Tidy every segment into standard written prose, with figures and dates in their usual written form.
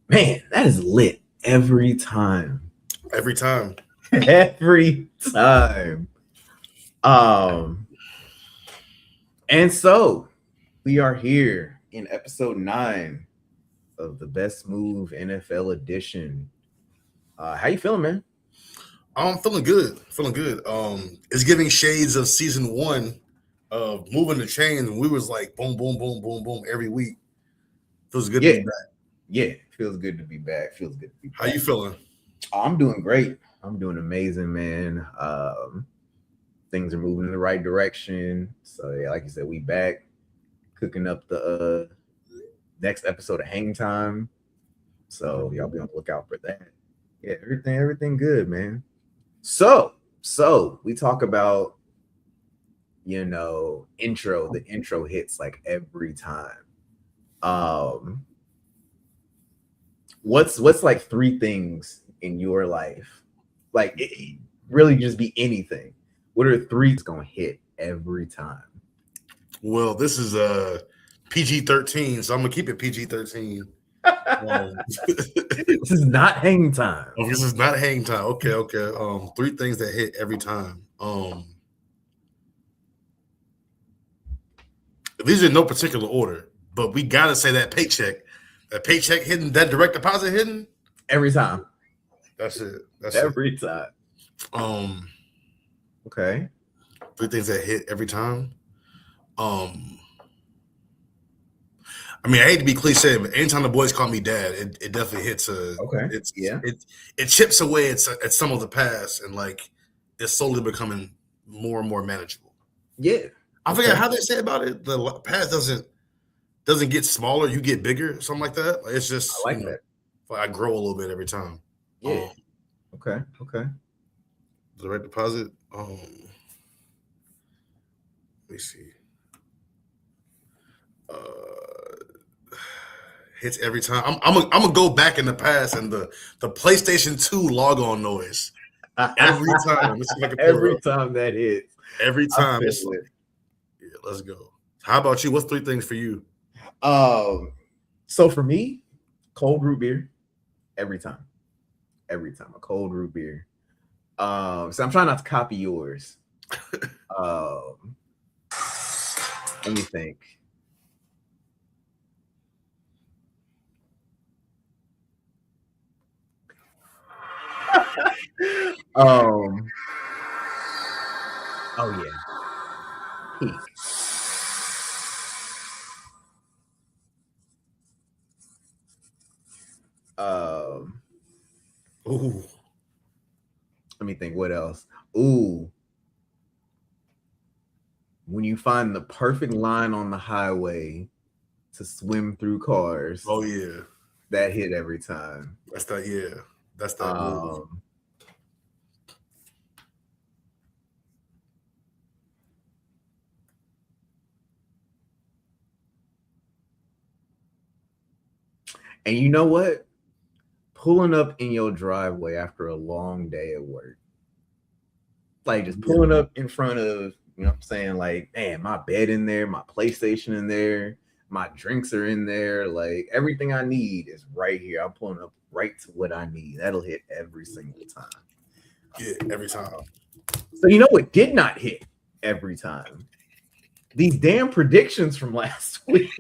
Man, that is lit every time. Every time. Every time. Um, and so we are here in episode 9 of the Best Move NFL edition. How you feeling, man? I'm feeling good. Feeling good. It's giving shades of season 1 of moving the chains, and we was like boom, boom, boom, boom, boom every week. Feels good to Yeah, be back. yeah. Feels good to be back. Feels good to be How back. you feeling? I'm doing great. I'm doing amazing, man. Things are moving in the right direction. So yeah, like you said, we back cooking up the next episode of Hang Time. So y'all be on the lookout for that. Yeah, everything good, man. So we talk about the intro hits like every time. Um what's like 3 things in your life? Like it really just be anything. What are 3 that's gonna hit every time? Well, this is PG-13, so I'm gonna keep it PG-13. This is not Hang Time. This is not hang time. Okay. 3 things that hit every time. These are in no particular order, but we gotta say that paycheck hidden, that direct deposit hidden Every time. That's it. Every time. Okay. 3 things that hit every time. I mean, I hate to be cliche, but anytime the boys call me dad, it definitely hits Okay. It chips away at some of the past, and like it's slowly becoming more and more manageable. Yeah. I forget how they say about it. The past doesn't get smaller, you get bigger, something like that. It's just I like that. I grow a little bit every time. Yeah. Okay. Direct deposit. Let me see. Hits every time. I'm gonna go back in the past and the PlayStation 2 logon noise. Every time. Every time that hits. Every time. It's like, yeah, let's go. How about you? What's 3 things for you? So for me, cold root beer. Every time. A cold root beer. So I'm trying not to copy yours. Let me think. Oh yeah. Peak. Ooh. Let me think. What else? Ooh. When you find the perfect line on the highway to swim through cars. Oh yeah. That hit every time. That's that. Yeah. That's that move. And you know what? Pulling up in your driveway after a long day at work. Like just pulling up in front of, you know what I'm saying? Like, man, my bed in there, my PlayStation in there, my drinks are in there. Like everything I need is right here. I'm pulling up right to what I need. That'll hit every single time. Yeah, every time. So you know what did not hit every time? These damn predictions from last week.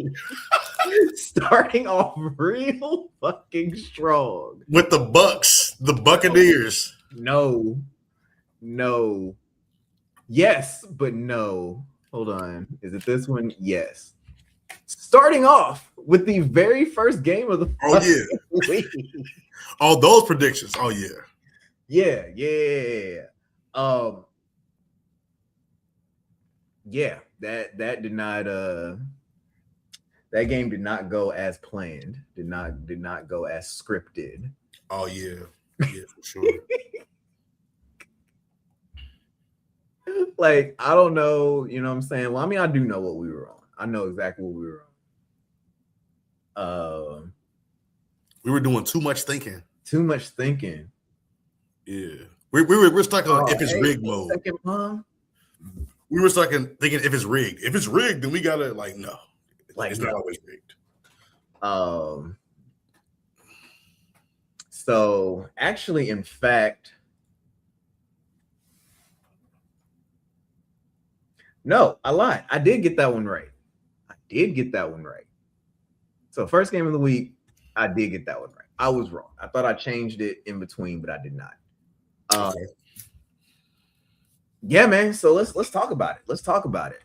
Starting off real fucking strong. With the Bucks, the Buccaneers. No. Yes, but no. Hold on. Is it this one? Yes. Starting off with the very first game of the week. All those predictions. Oh yeah. Yeah. Yeah, that did not that game did not go as planned. Did not go as scripted. Oh yeah. Yeah, for sure. Like, I don't know, you know what I'm saying? Well, I mean, I do know what we were on. I know exactly what we were on. We were doing too much thinking. Yeah. We're stuck on if it's rigged mode. We were stuck in thinking if it's rigged. If it's rigged, then we gotta no. Like it's not always rigged. So actually, in fact, no, I lied. I did get that one right. So first game of the week, I did get that one right. I was wrong. I thought I changed it in between, but I did not. Okay. Yeah, man. So let's talk about it.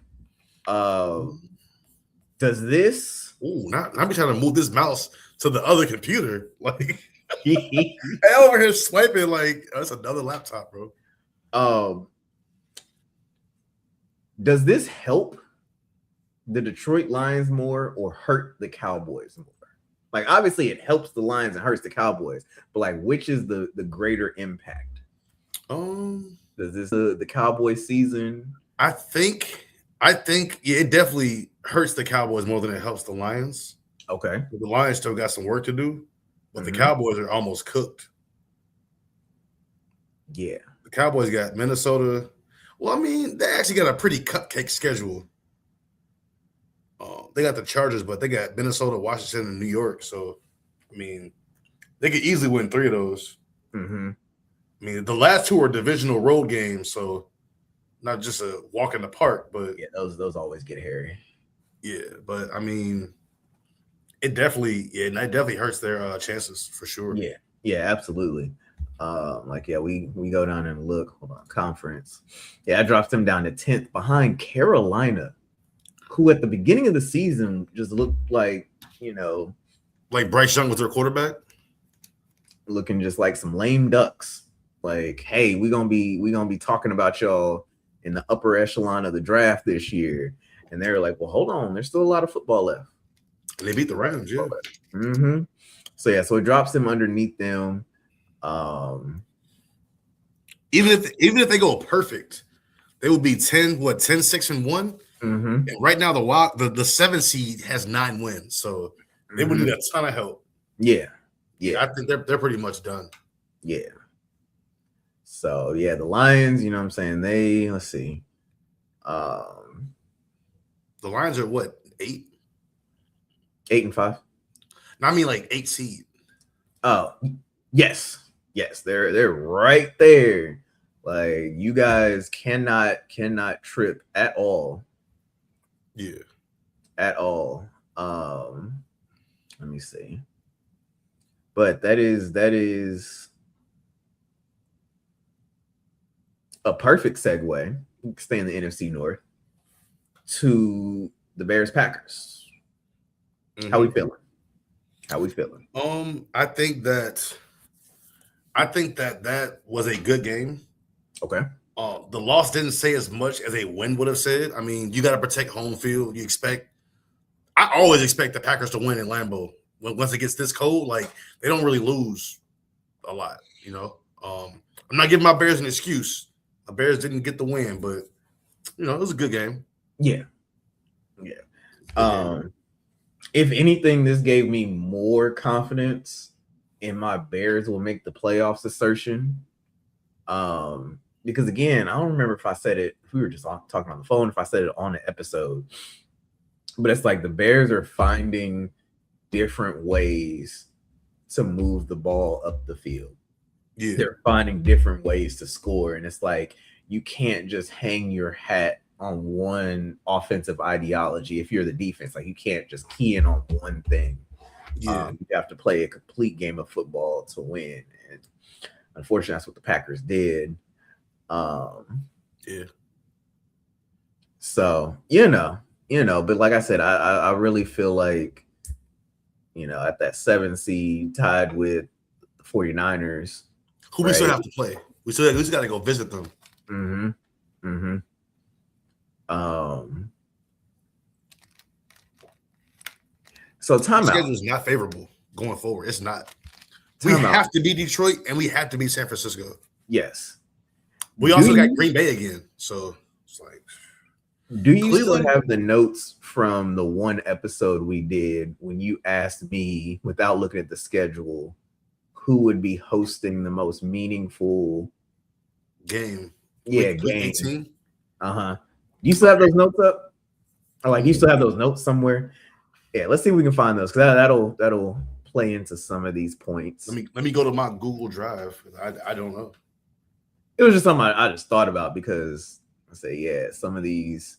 Does this Ooh, not be trying to move this mouse to the other computer. Like, I over here swiping like that's another laptop, bro. Does this help the Detroit Lions more or hurt the Cowboys more? Like, obviously, it helps the Lions and hurts the Cowboys, but like, which is the greater impact? Does this the Cowboys season? I think yeah, it definitely hurts the Cowboys more than it helps the Lions. Okay. The Lions still got some work to do, but the Cowboys are almost cooked. Yeah. The Cowboys got Minnesota. Well, I mean, they actually got a pretty cupcake schedule. They got the Chargers, but they got Minnesota, Washington, and New York. So, I mean, they could easily win 3 of those. Mm-hmm. I mean, the last 2 are divisional road games, so not just a walk in the park, but yeah, those always get hairy. Yeah, but I mean, it definitely hurts their chances for sure. Yeah, absolutely. We go down and look. Hold on, conference. Yeah, I dropped them down to 10th behind Carolina, who at the beginning of the season just looked like, like Bryce Young was their quarterback, looking just like some lame ducks. Like, hey, we're gonna be talking about y'all in the upper echelon of the draft this year. And they're like, well, hold on, there's still a lot of football left. And they beat the Rams, yeah. Mm-hmm. So it drops them underneath them. Even if they go perfect, they would be 10-6-1. Mm-hmm. And right now the 7 seed has 9 wins, so they would need a ton of help. Yeah. I think they're pretty much done. Yeah. So yeah, the Lions, you know what I'm saying? Let's see. The Lions are what, 8? 8-5. No, I mean like 8 seed. Oh, yes. They're right there. Like, you guys cannot trip at all. Yeah. At all. Let me see. But that is a perfect segue. Stay in the NFC North to the Bears Packers. Mm-hmm. How we feeling? I think that was a good game. Okay. The loss didn't say as much as a win would have said. I mean, you got to protect home field. I always expect the Packers to win in Lambeau. Once it gets this cold, like, they don't really lose a lot, I'm not giving my Bears an excuse. The Bears didn't get the win, but it was a good game. Yeah. If anything, this gave me more confidence in my Bears will make the playoffs assertion. Because again, I don't remember if I said it, if we were just talking on the phone, if I said it on the episode, but it's like the Bears are finding different ways to move the ball up the field. Yeah. They're finding different ways to score. And it's like, you can't just hang your hat on one offensive ideology. If you're the defense, like, you can't just key in on one thing. Yeah. You have to play a complete game of football to win. And unfortunately, that's what the Packers did. Yeah. So, but like I said, I really feel like, at that 7 seed tied with the 49ers. Who we still have to play. We just got to go visit them. Mm-hmm. So timeout. The schedule is not favorable going forward. It's not. We have to beat Detroit and we have to beat San Francisco. Yes. We also got Green Bay again. So it's like, do you still have the notes from the one episode we did when you asked me, without looking at the schedule, who would be hosting the most meaningful game? Yeah, game. Do you still have those notes up? Or like, you still have those notes somewhere? Yeah, let's see if we can find those, because that'll play into some of these points. Let me go to my Google Drive. I don't know. It was just something I just thought about because I say, yeah, some of these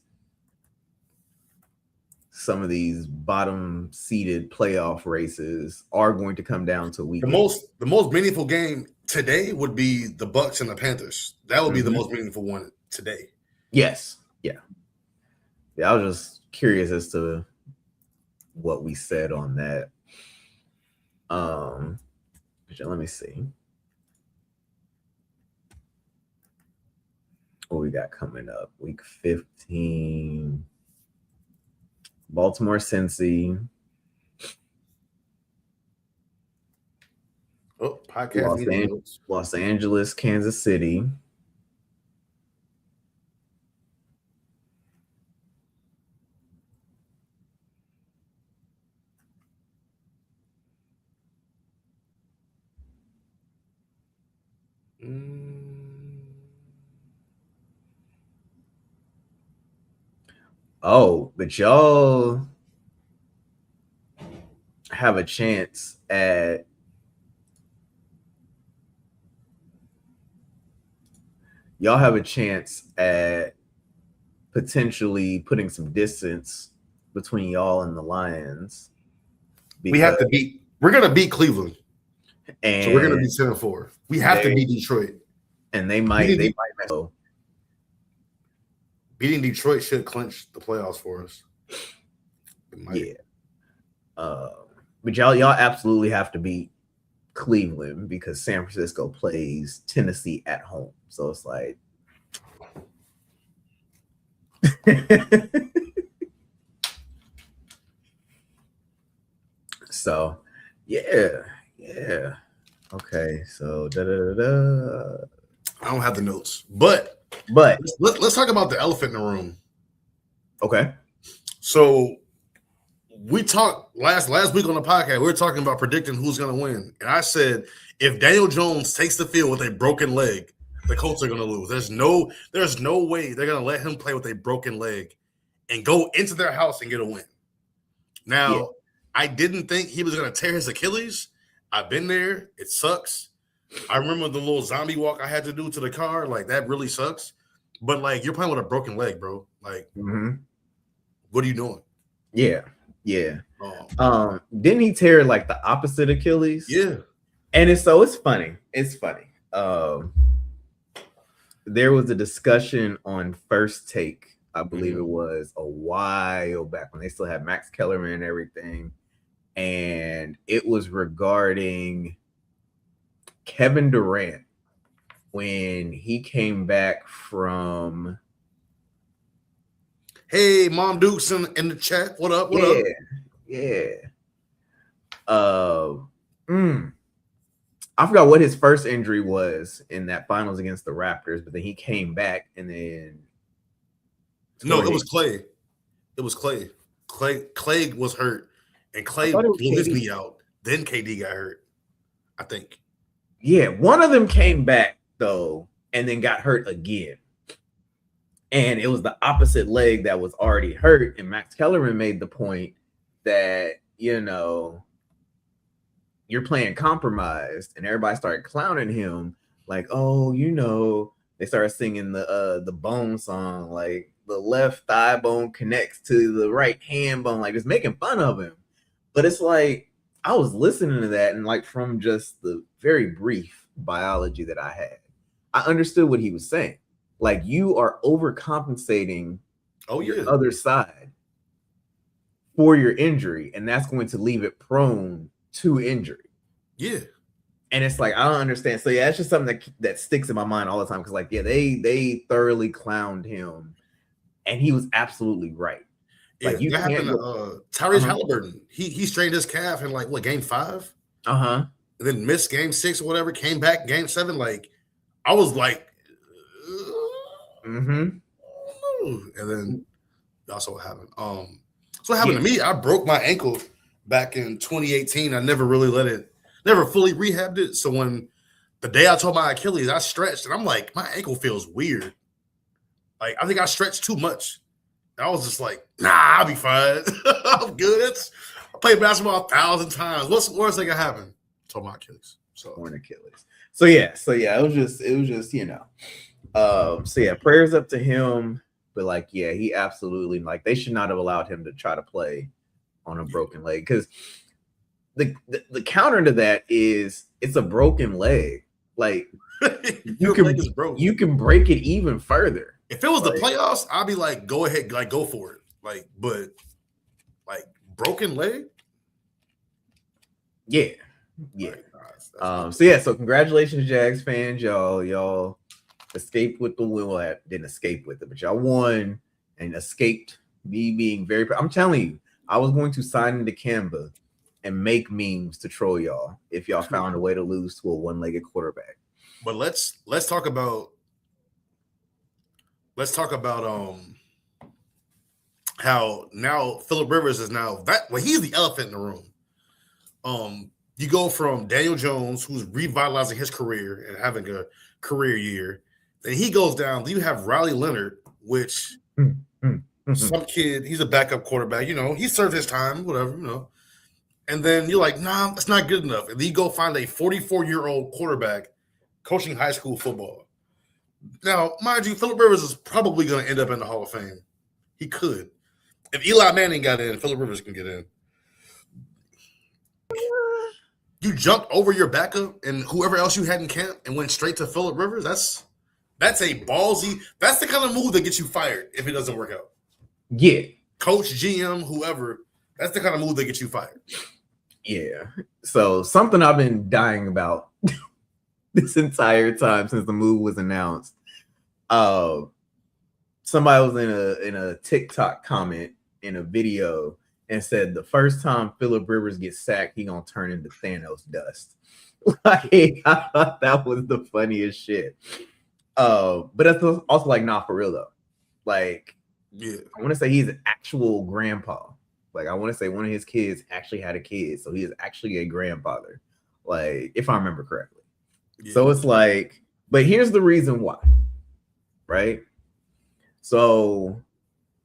bottom seeded playoff races are going to come down to week. The most meaningful game today would be the Bucks and the Panthers. That would be the most meaningful one today. Yes. Yeah. I was just curious as to what we said on that. Let me see what we got coming up. Week 15, Baltimore, Cincy. Oh, podcast. Los Angeles, Kansas City. Oh, but y'all have a chance at potentially putting some distance between y'all and the Lions. We're gonna beat Cleveland. And so we're gonna be 7-4. We have to beat Detroit. And they might mess up. Beating Detroit should clinch the playoffs for us. Yeah. But y'all absolutely have to beat Cleveland because San Francisco plays Tennessee at home. So it's like so yeah. Okay, so I don't have the notes, but let's talk about the elephant in the room. Okay. So we talked last week on the podcast. We were talking about predicting who's going to win, and I said if Daniel Jones takes the field with a broken leg, the Colts are going to lose. There's no way they're going to let him play with a broken leg and go into their house and get a win. Now, I didn't think he was going to tear his Achilles. I've been there. It sucks. I remember the little zombie walk I had to do to the car. Like, that really sucks. But, like, you're playing with a broken leg, bro. Like, what are you doing? Yeah. Didn't he tear, like, the opposite Achilles? Yeah. And it's funny. There was a discussion on First Take, I believe it was a while back when they still had Max Kellerman and everything. And it was regarding Kevin Durant when he came back from. Hey, Mom Dukes in the chat. What up? Yeah. I forgot what his first injury was in that finals against the Raptors, but then he came back and then. No, it was Clay. It was Clay. Clay was hurt, and Clay blew his knee out. Then KD got hurt, I think. Yeah, one of them came back, though, and then got hurt again. And it was the opposite leg that was already hurt. And Max Kellerman made the point that, you're playing compromised. And everybody started clowning him like, oh, they started singing the bone song, like the left thigh bone connects to the right hand bone, like just making fun of him. But it's like, I was listening to that, and like from just the very brief biology that I had, I understood what he was saying. Like, you are overcompensating your other side for your injury, and that's going to leave it prone to injury. Yeah. And it's like, I don't understand. So yeah, it's just something that sticks in my mind all the time. Cause like, yeah, they thoroughly clowned him, and he was absolutely right. Yeah, like, that happened to Tyrese Halliburton. He strained his calf in like game 5? And then missed game 6 or whatever, came back game 7. Like, I was like, and then that's what happened. So what happened to me? I broke my ankle back in 2018. I never really never fully rehabbed it. So when the day I tore my Achilles, I stretched, and I'm like, my ankle feels weird. Like, I think I stretched too much. I was just like, nah, I'll be fine. I'm good. I played basketball 1,000 times. What's the worst that can happen? Tore my Achilles. Torn Achilles. So yeah, it was just so yeah, prayers up to him. But like, yeah, he absolutely, like, they should not have allowed him to try to play on a broken leg, because the counter to that is it's a broken leg. Like, you can break it even further. If it was the playoffs, I'd be like, go ahead, like, go for it. Like, but like broken leg. Yeah. So congratulations, Jags fans. Y'all escaped with the win. Well, didn't escape with it, but y'all won and escaped me being very. I'm telling you, I was going to sign into Canva and make memes to troll y'all if y'all found a way to lose to a one-legged quarterback. But let's talk about how now Phillip Rivers is now that. Well, he's the elephant in the room. You go from Daniel Jones, who's revitalizing his career and having a career year. Then he goes down. Then you have Riley Leonard, which some kid, he's a backup quarterback. You know, he served his time, whatever, you know. And then you're like, nah, that's not good enough. And then you go find a 44-year-old quarterback coaching high school football. Now, mind you, Phillip Rivers is probably going to end up in the Hall of Fame. He could. If Eli Manning got in, Phillip Rivers can get in. You jumped over your backup and whoever else you had in camp and went straight to Phillip Rivers. That's a ballsy. That's the kind of move that gets you fired if it doesn't work out. Yeah, coach, GM, whoever. That's the kind of move that gets you fired. Yeah. So something I've been dying about this entire time since the move was announced. Somebody was in a TikTok comment in a video and said the first time Phillip Rivers gets sacked, he gonna turn into Thanos dust. Like, I thought that was the funniest shit. But that's also like, not for real though. Like, yeah, I want to say he's an actual grandpa. Like, I want to say one of his kids actually had a kid, so he is actually a grandfather. Like, if I remember correctly. Yeah. So it's like, but here's the reason why, right? So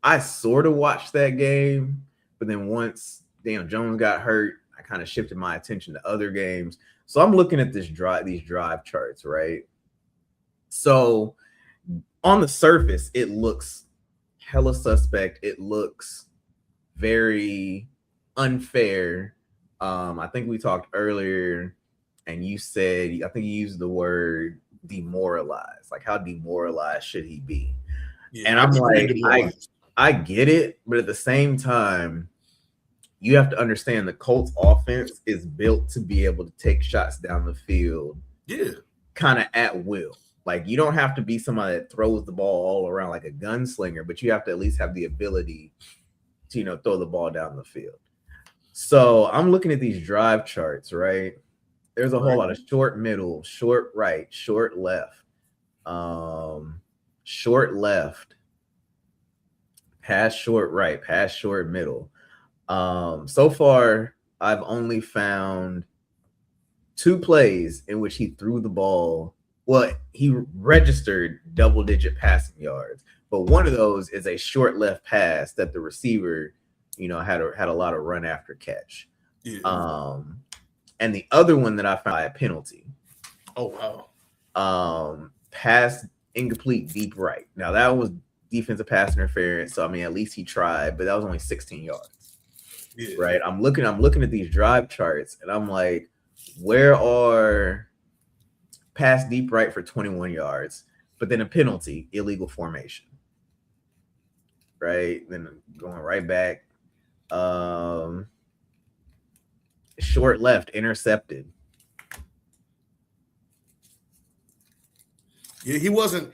I sort of watched that game. But then once Daniel Jones got hurt, I kind of shifted my attention to other games. So I'm looking at these drive charts, right? So on the surface, it looks hella suspect. It looks very unfair. I think we talked earlier, and you said, I think you used the word demoralized. Like, how demoralized should he be? Yeah, and I'm like, I get it, but at the same time, you have to understand the Colts offense is built to be able to take shots down the field. Yeah. Kind of at will. Like, you don't have to be somebody that throws the ball all around like a gunslinger, but you have to at least have the ability to, throw the ball down the field. So I'm looking at these drive charts, right? There's a whole lot of short middle, short right, short left, short left, pass short right, pass short middle. So far, I've only found 2 plays in which he threw the ball. Well, he registered double-digit passing yards, but one of those is a short left pass that the receiver, had a lot of run after catch. Yeah. And the other one that I found by a penalty. Oh wow. Pass incomplete deep right. Now that was defensive pass interference, so I mean at least he tried, but that was only 16 yards. Yeah. Right. I'm looking at these drive charts and I'm like, where are pass deep right for 21 yards, but then a penalty, illegal formation. Right. Then going right back. Short left, intercepted. Yeah, he wasn't.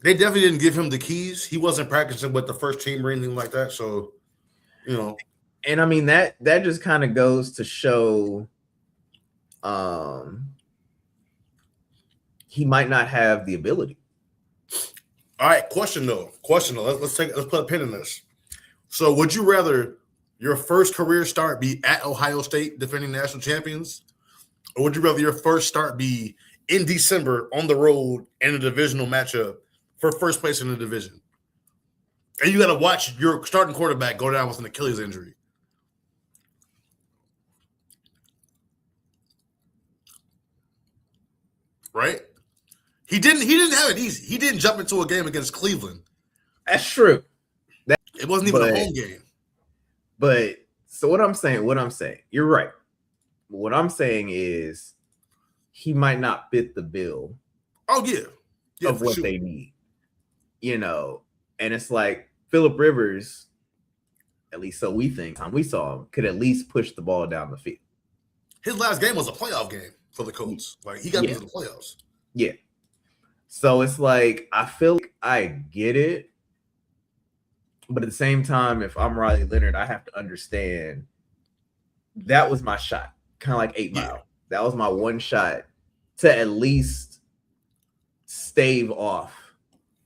They definitely didn't give him the keys. He wasn't practicing with the first team or anything like that. So, And I mean that just kind of goes to show, he might not have the ability. All right, question though. Let's put a pin in this. So, would you rather your first career start be at Ohio State defending national champions, or would you rather your first start be in December on the road in a divisional matchup for first place in the division? And you got to watch your starting quarterback go down with an Achilles injury. right? He didn't have it easy. He didn't jump into a game against Cleveland. That's true. It wasn't even a home game. But so what I'm saying, you're right. But what I'm saying is he might not fit the bill Oh yeah, of what they need. And it's like Phillip Rivers, at least so we think, time we saw him, could at least push the ball down the field. His last game was a playoff game for the Colts. Like he got into the playoffs. Yeah. So it's like I feel like I get it. But at the same time, if I'm Riley Leonard, I have to understand that was my shot, kind of like 8 Mile. That was my one shot to at least stave off,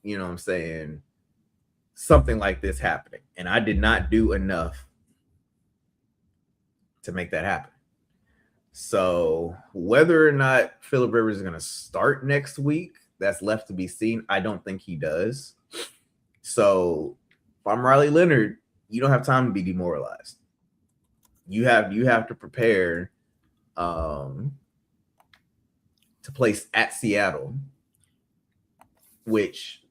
you know what I'm saying, something like this happening. And I did not do enough to make that happen. So whether or not Phillip Rivers is going to start next week, that's left to be seen. I don't think he does. So if I'm Riley Leonard, you don't have time to be demoralized. You have to prepare to place at Seattle, which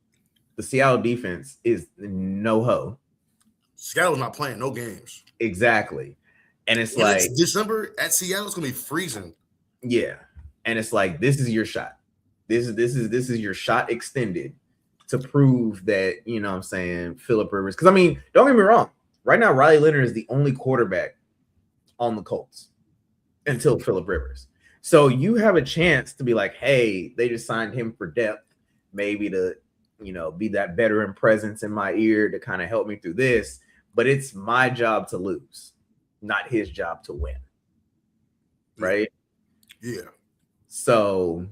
the Seattle defense is no ho. Seattle's not playing no games. Exactly. And it's December at Seattle, it's gonna be freezing. Yeah. And it's like, this is your shot. This is your shot extended to prove that, you know what I'm saying, Phillip Rivers. Because, I mean, don't get me wrong. Right now, Riley Leonard is the only quarterback on the Colts until Phillip Rivers. So you have a chance to be like, hey, they just signed him for depth, maybe to, be that veteran presence in my ear to kind of help me through this. But it's my job to lose, not his job to win. Right? Yeah. So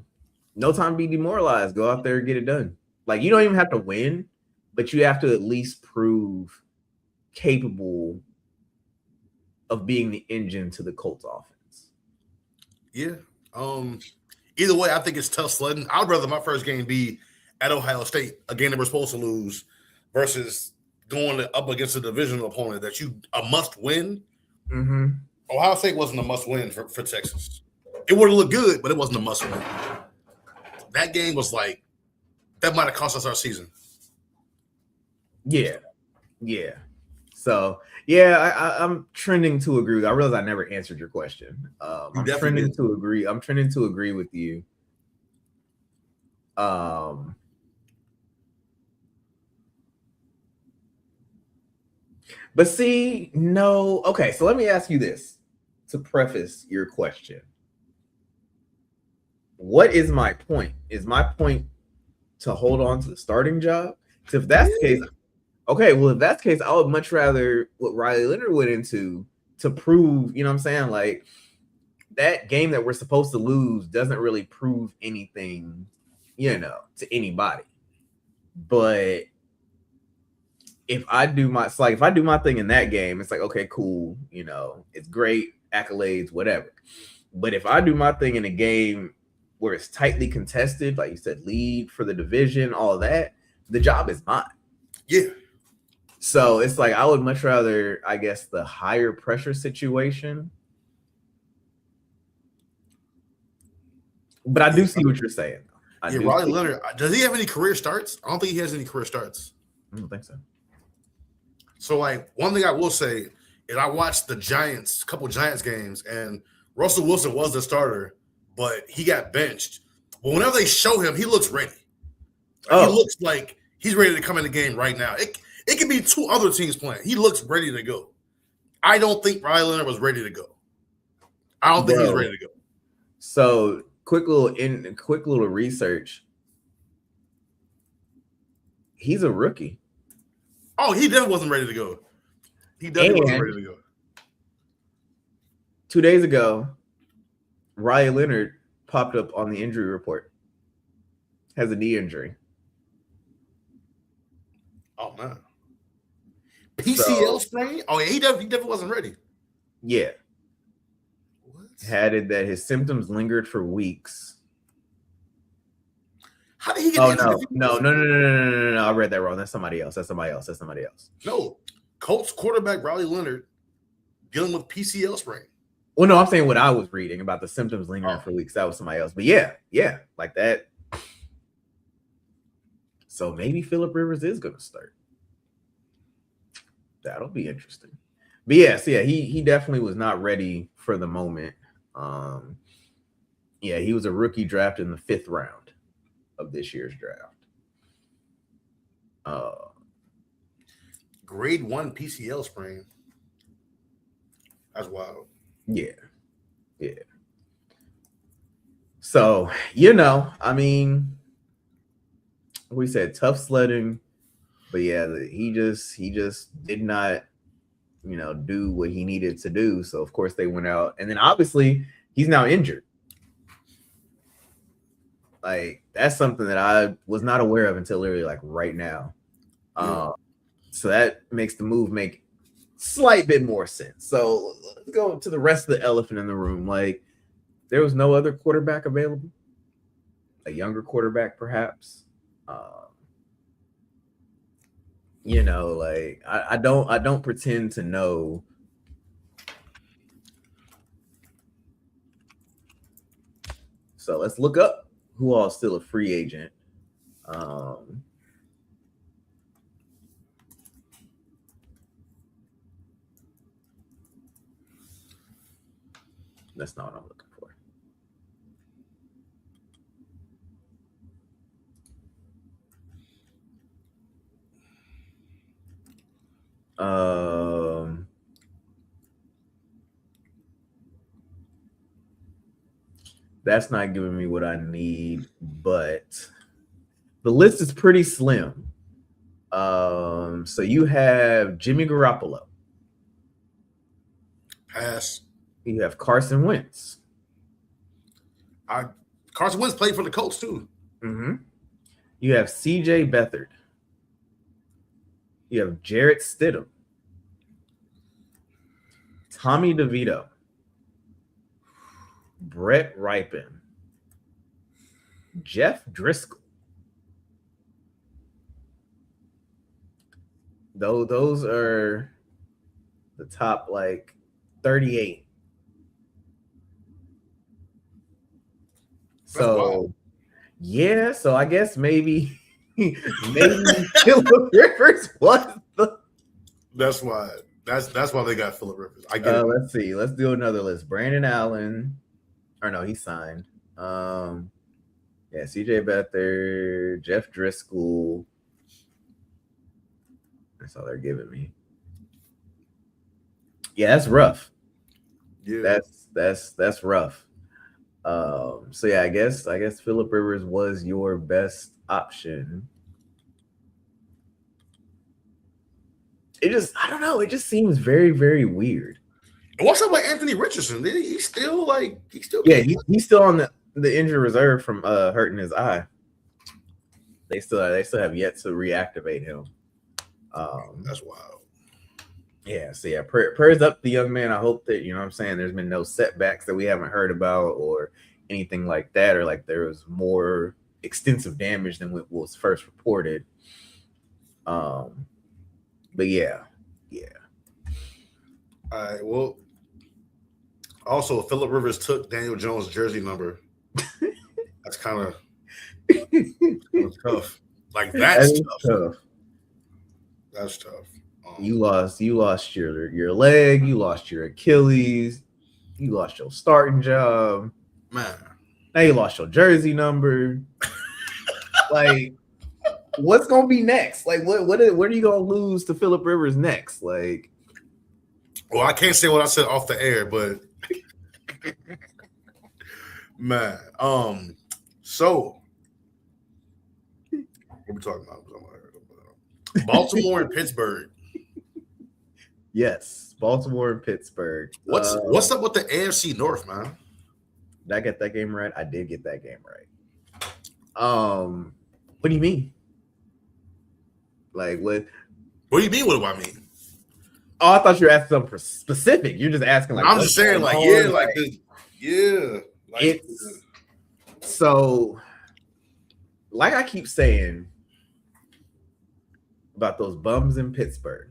no time to be demoralized. Go out there and get it done. Like, you don't even have to win, but you have to at least prove capable of being the engine to the Colts offense. Yeah. Either way, I think it's tough sledding. I'd rather my first game be at Ohio State, a game that we're supposed to lose, versus going up against a divisional opponent that a must win. Mm-hmm. Ohio State wasn't a must win for Texas. It would have looked good, but it wasn't a must win. That game was like, that might have cost us our season. Yeah. So, I'm trending to agree. I realize I never answered your question. I'm trending to agree. I'm trending to agree with you. But see, no. Okay, so let me ask you this to preface your question. What is my point? Is my point to hold on to the starting job? So if that's the case, okay, well, if that's the case, I would much rather what Riley Leonard went into to prove, you know what I'm saying? Like, that game that we're supposed to lose doesn't really prove anything, to anybody. But if I do my thing in that game, it's like, okay, cool, it's great, accolades, whatever. But if I do my thing in a game where it's tightly contested, like you said, lead for the division, all of that, the job is mine. Yeah. So it's like I would much rather, I guess, the higher pressure situation. But I do see what you're saying. Riley Leonard, does he have any career starts? I don't think he has any career starts. I don't think so. So, like, one thing I will say is I watched a couple Giants games, and Russell Wilson was the starter, but he got benched. But whenever they show him, he looks ready. He looks like he's ready to come in the game right now. It could be two other teams playing. He looks ready to go. I don't think Riley Leonard was ready to go. I don't think he's ready to go. So, quick little research. He's a rookie. Oh, he definitely wasn't ready to go. He definitely wasn't ready to go. 2 days ago, Riley Leonard popped up on the injury report. Has a knee injury. Oh, man. PCL sprain? Oh, yeah, he definitely wasn't ready. Yeah. What? Had it that his symptoms lingered for weeks. How did he get injured? No. I read that wrong. That's somebody else. No. Colts quarterback Riley Leonard dealing with PCL sprain. Well, no, I'm saying what I was reading about the symptoms lingering Oh. for weeks. That was somebody else. But yeah, like that. So maybe Phillip Rivers is going to start. That'll be interesting. But yeah, he definitely was not ready for the moment. Yeah, he was a rookie drafted in the 5th round of this year's draft. Grade 1 PCL sprain. That's wild. Yeah. So, I mean, we said tough sledding, but yeah, he just did not, do what he needed to do. So of course they went out, and then obviously he's now injured. Like that's something that I was not aware of until literally like right now. So that makes the move make slight bit more sense. So let's go to the rest of the elephant in the room. Like there was no other quarterback available, a younger quarterback perhaps. Like I don't pretend to know. So let's look up who all still a free agent. That's not what I'm looking for. That's not giving me what I need, but the list is pretty slim. So you have Jimmy Garoppolo. Pass. You have Carson Wentz. Carson Wentz played for the Colts too. Mm-hmm. You have CJ Beathard. You have Jarrett Stidham. Tommy DeVito. Brett Ripon. Jeff Driscoll. Those are the top like 38. So yeah, so I guess maybe Phillip Rivers was the. That's why they got Phillip Rivers. I get it. Let's see. Let's do another list. Brandon Allen, or no, he signed. CJ Beathard, Jeff Driscoll. That's all they're giving me. Yeah, that's rough. Yeah, that's rough. So yeah, I guess Phillip Rivers was your best option. I don't know. It just seems very, very weird. What's up with Anthony Richardson? He's still yeah, he's still on the injury reserve from hurting his eye. They still have yet to reactivate him. That's wild. Yeah, so yeah, prayers up the young man. I hope that, what I'm saying, there's been no setbacks that we haven't heard about or anything like that, or like there was more extensive damage than what was first reported. But yeah. All right. Well, also Phillip Rivers took Daniel Jones' jersey number. That's kind of tough. Like that's tough. That's tough. You lost your leg, you lost your Achilles, you lost your starting job. Man. Now you lost your jersey number. Like, what's gonna be next? Like, what are you gonna lose to Phillip Rivers next? Like, well, I can't say what I said off the air, but man, so what are we talking about? Baltimore and Pittsburgh. Yes, Baltimore and Pittsburgh. What's up with the AFC North, man? Did I get that game right? I did get that game right. What do you mean? Like what? What do you mean? What do I mean? Oh, I thought you were asking something specific. You're just asking like. I'm just saying, like, yeah, like this, yeah. Like, it's so, like I keep saying about those bums in Pittsburgh.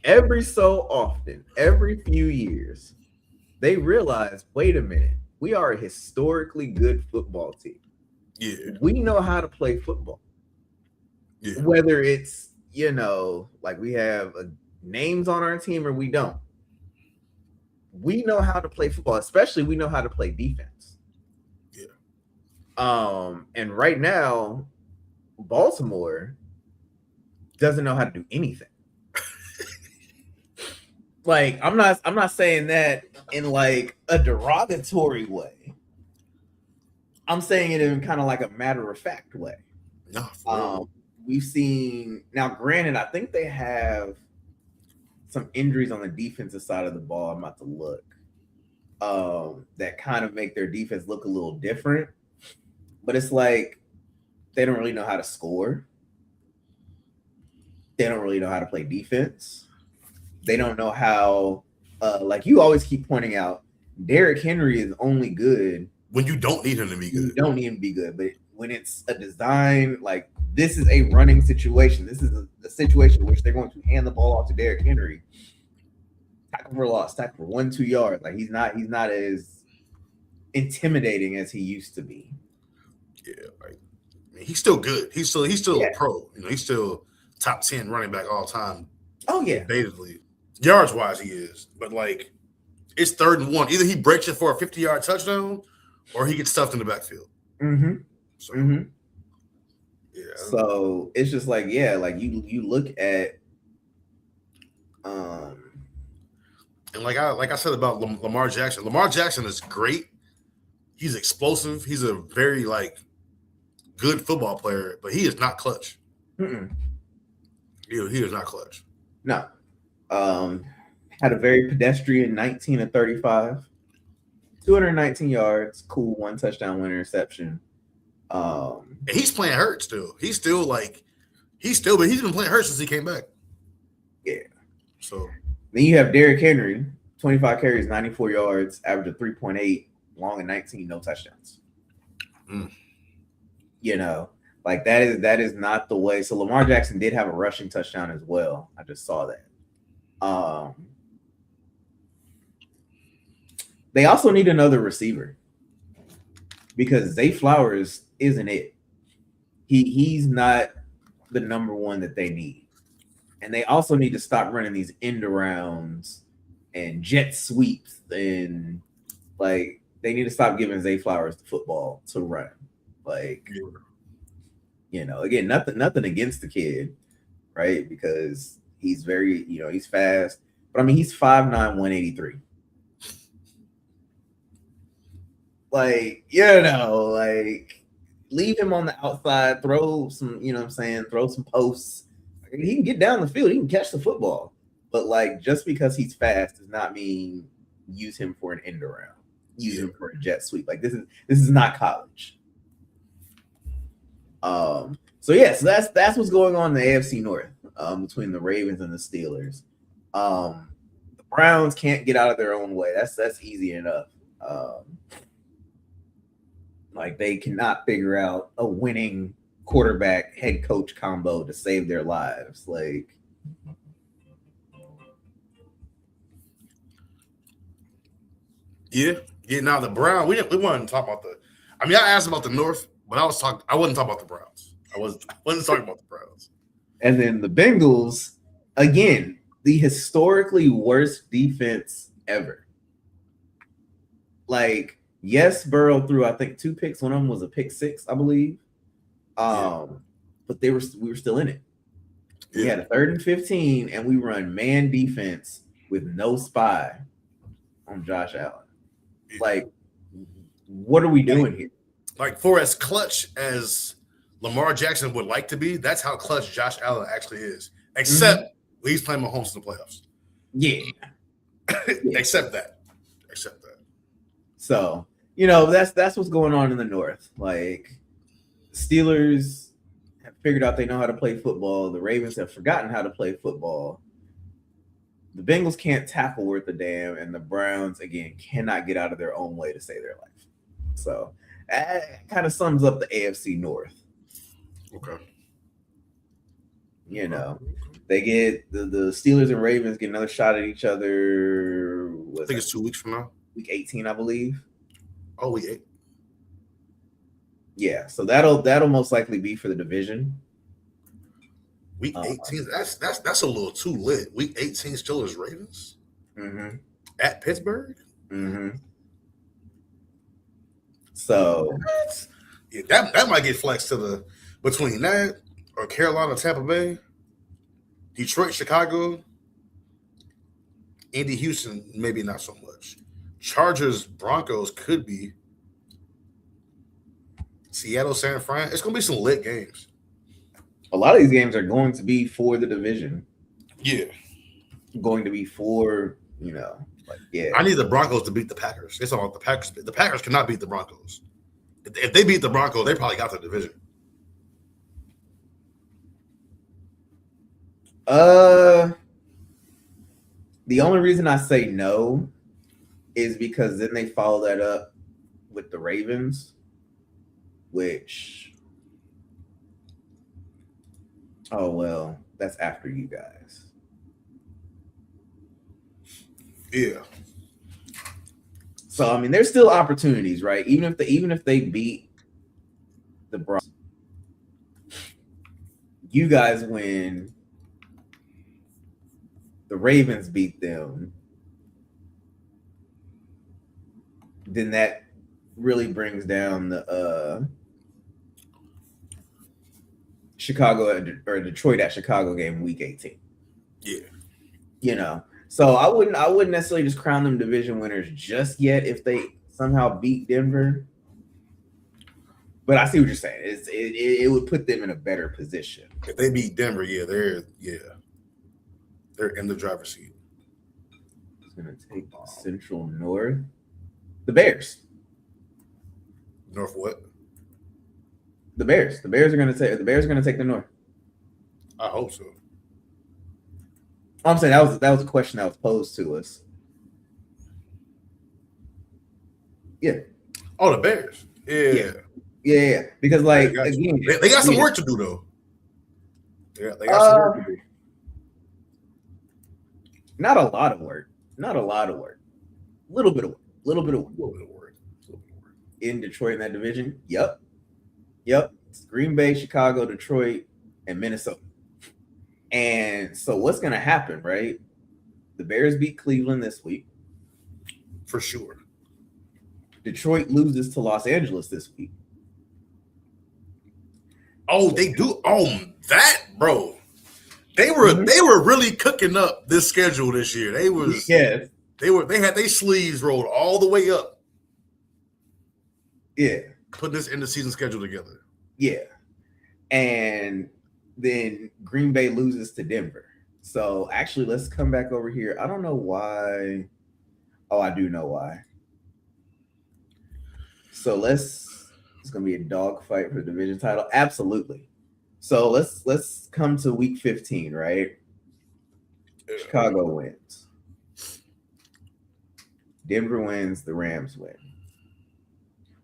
every so often, every few years, they realize, wait a minute, we are a historically good football team. Yeah, We know how to play football. yeah, Whether it's, like we have names on our team or we don't. We know how to play football, especially we know how to play defense. yeah. And right now, Baltimore doesn't know how to do anything. Like, I'm not saying that in like a derogatory way. I'm saying it in kind of like a matter of fact way. No, for real. We've seen now, granted, I think they have some injuries on the defensive side of the ball. I'm about to look. That kind of make their defense look a little different. But it's like they don't really know how to score. They don't really know how to play defense. They don't know how, like you always keep pointing out, Derrick Henry is only good When you don't need him to be you good. don't need him to be good. But when it's a design, like this is a running situation. This is a situation in which they're going to hand the ball off to Derrick Henry. Tackle for loss, tackle for 1-2 yards. Like he's not as intimidating as he used to be. Yeah, like I mean, he's still good. He's still Yeah. a pro. You know, he's still top 10 running back all time. Oh yeah. Debatably. Yards wise, he is. But like it's 3rd and 1. Either he breaks it for a 50-yard touchdown or he gets stuffed in the backfield. Mm-hmm. So Mm-hmm. yeah. So it's just like, yeah, like you look at And like I said about Lamar Jackson. Lamar Jackson is great. He's explosive. He's a very like good football player, but he is not clutch. mm-mm. He is not clutch. No. Had a very pedestrian 19 of 35, 219 yards, cool, 1 touchdown, 1 interception. And he's playing hurt still. He's been playing hurt since he came back. Yeah. So Then you have Derrick Henry, 25 carries, 94 yards, average of 3.8, long and 19, no touchdowns. Mm. Like that is not the way. So Lamar Jackson did have a rushing touchdown as well. I just saw that. They also need another receiver because Zay Flowers isn't it. He's not the number one that they need. And they also need to stop running these end arounds and jet sweeps. And like they need to stop giving Zay Flowers the football to run. Like, again, nothing against the kid, right? Because he's very, he's fast. But I mean, he's 5'9", 183. Like, like leave him on the outside, throw some, throw some posts. He can get down the field, he can catch the football. But like just because he's fast does not mean use him for an end around. Use him for a jet sweep. Like this is not college. So that's what's going on in the AFC North between the Ravens and the Steelers. The Browns can't get out of their own way. That's easy enough. Like they cannot figure out a winning quarterback head coach combo to save their lives. Like now the Browns, we wasn't talking about the. I mean, I asked about the North, but I wasn't talking about the Browns. I wasn't talking about the Browns. And then the Bengals, again, the historically worst defense ever. Like, yes, Burrow threw, I think, 2 picks. One of them was a pick 6, I believe. But we were still in it. We had a 3rd and 15, and we run man defense with no spy on Josh Allen. Like, what are we doing here? Like, for as clutch as Lamar Jackson would like to be, that's how clutch Josh Allen actually is. Except he's playing Mahomes in the playoffs. Yeah. Except that. So, that's what's going on in the North. Like, Steelers have figured out they know how to play football. The Ravens have forgotten how to play football. The Bengals can't tackle worth a damn, and the Browns, again, cannot get out of their own way to save their life. So that kind of sums up the AFC North. Okay. You know, they get the Steelers and Ravens get another shot at each other. I think it's 2 weeks from now. Week 18, I believe. Oh, week 8. Yeah, so that'll most likely be for the division. Week 18. That's a little too lit. Week 18, Steelers Ravens at Pittsburgh. So yeah, that might get flexed to the between that or Carolina, Tampa Bay, Detroit, Chicago, Indy, Houston. Maybe not so much. Chargers, Broncos could be. Seattle, San Fran. It's gonna be some lit games. A lot of these games are going to be for the division. Yeah, going to be for yeah. I need the Broncos to beat the Packers. It's all the Packers. The Packers cannot beat the Broncos. If they beat the Broncos, they probably got the division. The only reason I say no is because then they follow that up with the Ravens, which, oh well, that's after you guys. Yeah. So I mean, there's still opportunities, right? Even if they beat the Broncos, you guys win. The Ravens beat them. Then that really brings down the Chicago or Detroit at Chicago game week 18. Yeah. So I wouldn't necessarily just crown them division winners just yet if they somehow beat Denver. But I see what you're saying. It would put them in a better position. If they beat Denver, they're in the driver's seat. It's gonna take the Central North. The Bears. North what? The Bears. The Bears are gonna take the North. I hope so. I'm saying that was a question that was posed to us. Yeah. Oh, the Bears. Yeah. Because they got some work to do though. Yeah, they got some work to do. Not a lot of work. A little bit of work. In Detroit in that division. Yep. It's Green Bay, Chicago, Detroit, and Minnesota. And so what's going to happen, right? The Bears beat Cleveland this week. For sure. Detroit loses to Los Angeles this week. Oh, they do. Oh, that, bro. They were really cooking up this schedule this year. They had their sleeves rolled all the way up. Yeah. Put this end of season schedule together. Yeah. And then Green Bay loses to Denver. So actually, let's come back over here. I don't know why. Oh, I do know why. So it's gonna be a dogfight for the division title. Absolutely. So let's come to week 15, right? Yeah. Chicago wins. Denver wins, the Rams win.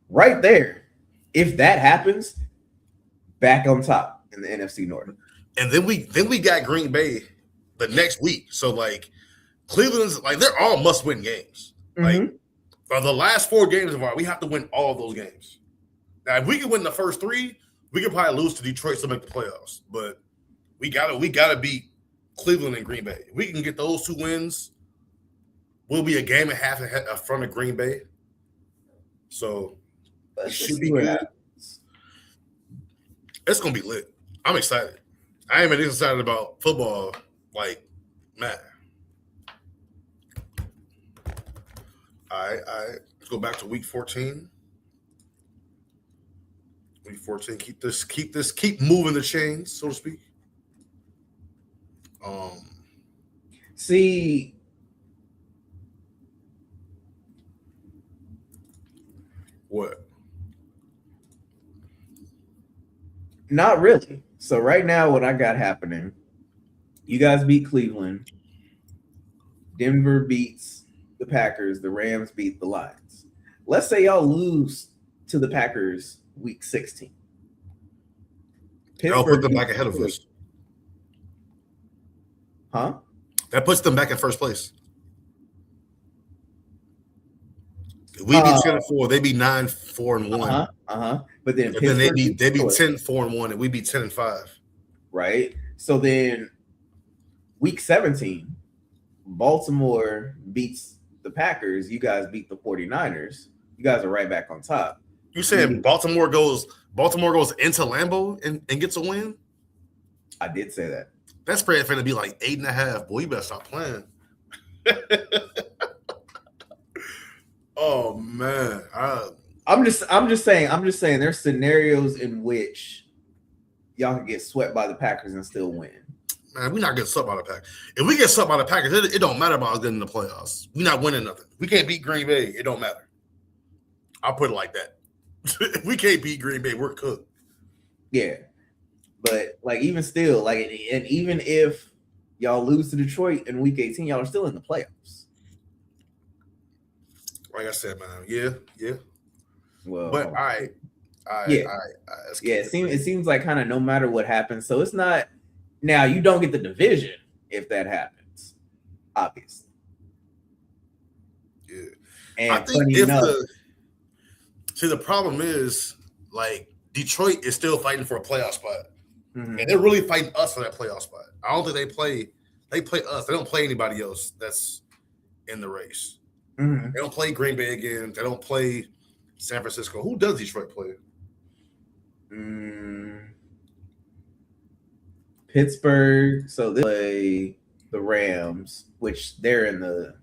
Right there, if that happens, back on top in the NFC North. And then we got Green Bay the next week. So like Cleveland's like they're all must-win games. Like for the last 4 games of our, we have to win all of those games. Now, if we can win the first 3, we could probably lose to Detroit to make the playoffs. But we gotta beat Cleveland and Green Bay. If we can get those 2 wins, we'll be a game and a half ahead in front of Green Bay. So it should be good. It's gonna be lit. I'm excited. I ain't been excited about football like man. All right. Let's go back to week 14. Week 14. Keep moving the chains, so to speak. See, what? Not really. So right now, what I got happening, you guys beat Cleveland. Denver beats the Packers. The Rams beat the Lions. Let's say y'all lose to the Packers week 16. I'll put them back ahead of us. Huh? That puts them back in first place. If we be 10-4, they be 9-4-1. But then And then they be Detroit. 10-4-1, and we be 10-5. Right. So then week 17, Baltimore beats the Packers. You guys beat the 49ers. You guys are right back on top. You said Baltimore goes into Lambeau and gets a win? I did say that. That spread finna be like 8.5. Boy, you better stop playing. Oh man. I'm just saying there's scenarios in which y'all can get swept by the Packers and still win. Man, we're not getting swept by the Packers. If we get swept by the Packers, it don't matter about us getting in the playoffs. We're not winning nothing. We can't beat Green Bay. It don't matter. I'll put it like that. If we can't beat Green Bay, we're cooked. Yeah. But like even still, like and even if y'all lose to Detroit in week 18, y'all are still in the playoffs. Like I said, man, yeah. Well, but all right. It seems like kind of no matter what happens. So it's not now you don't get the division if that happens, obviously. Yeah, and I think the problem is like Detroit is still fighting for a playoff spot, and they're really fighting us for that playoff spot. I don't think they play us. They don't play anybody else that's in the race. Mm-hmm. They don't play Green Bay again. They don't play San Francisco. Who does Detroit play? Pittsburgh. So they play the Rams, which they're in the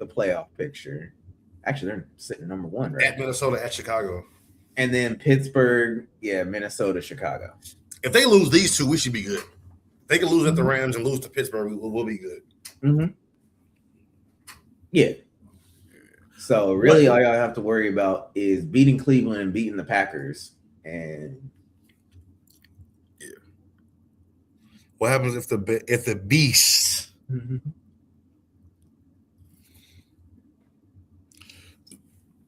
playoff picture. Actually, they're sitting number 1, right? At Minnesota, at Chicago. And then Pittsburgh, Minnesota, Chicago. If they lose these two, we should be good. If they can lose at the Rams and lose to Pittsburgh, we'll be good. Mm-hmm. Yeah. So really, all y'all have to worry about is beating Cleveland and beating the Packers. And what happens if the beast?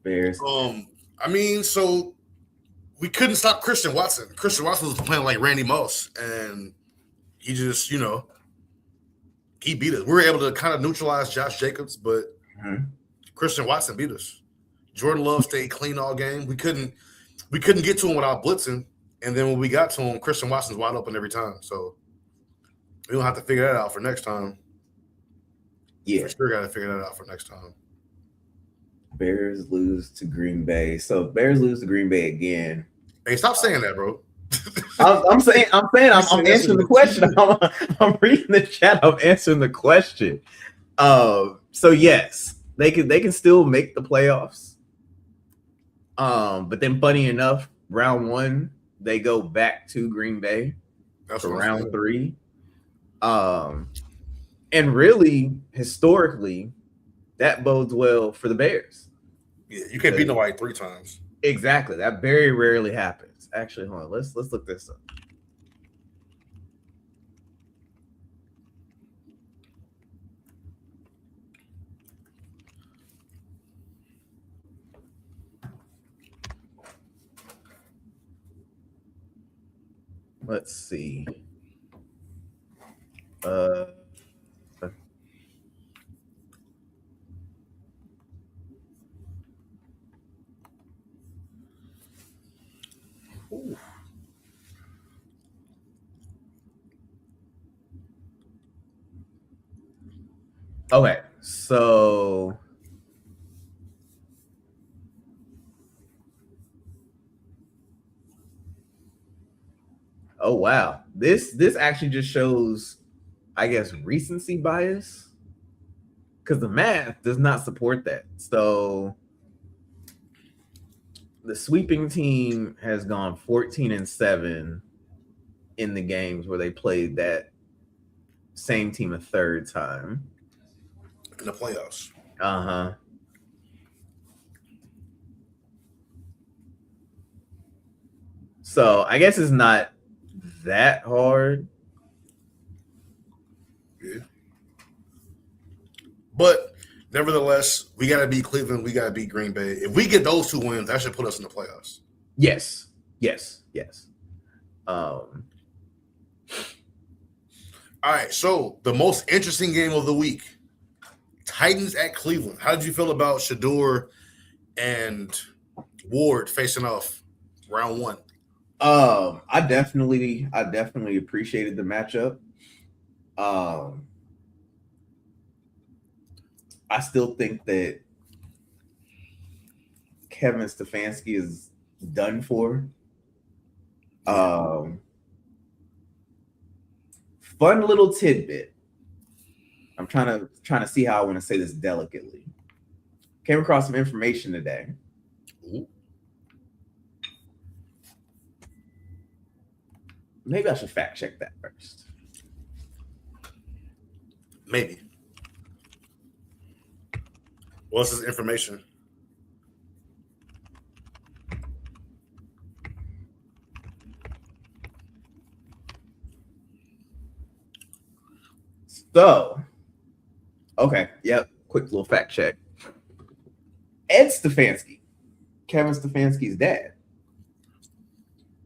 Bears. I mean, so we couldn't stop Christian Watson. Christian Watson was playing like Randy Moss, and he just, he beat us. We were able to kind of neutralize Josh Jacobs, but Christian Watson beat us. Jordan Love stayed clean all game. We couldn't get to him without blitzing, and then when we got to him, Christian Watson's wide open every time. So we don't have to figure that out for next time. Yeah, for sure, got to figure that out for next time. Bears lose to Green Bay. So Bears lose to Green Bay again. Hey, stop saying that, bro. I'm answering the question. I'm reading the chat. I'm answering the question. So yes, they can still make the playoffs. But then funny enough, round 1, they go back to Green Bay for round 3. And really, historically, that bodes well for the Bears. Yeah, you can't beat nobody 3 times. Exactly. That very rarely happens. Actually, hold on. Let's look this up. Let's see. Ooh. Okay, so oh wow, this actually just shows, I guess, recency bias, because the math does not support that. So the sweeping team has gone 14-7 in the games where they played that same team a third time in the playoffs. So I guess it's not that hard. Yeah. But nevertheless, we got to beat Cleveland. We got to beat Green Bay. If we get those 2 wins, that should put us in the playoffs. Yes. All right, so the most interesting game of the week, Titans at Cleveland. How did you feel about Shador and Ward facing off round one? I definitely appreciated the matchup. I still think that Kevin Stefanski is done for. Fun little tidbit. I'm trying to see how I want to say this delicately. Came across some information today. Ooh. Maybe I should fact check that first. Maybe. What's this information? So, okay, yep, quick little fact check. Ed Stefanski, Kevin Stefanski's dad,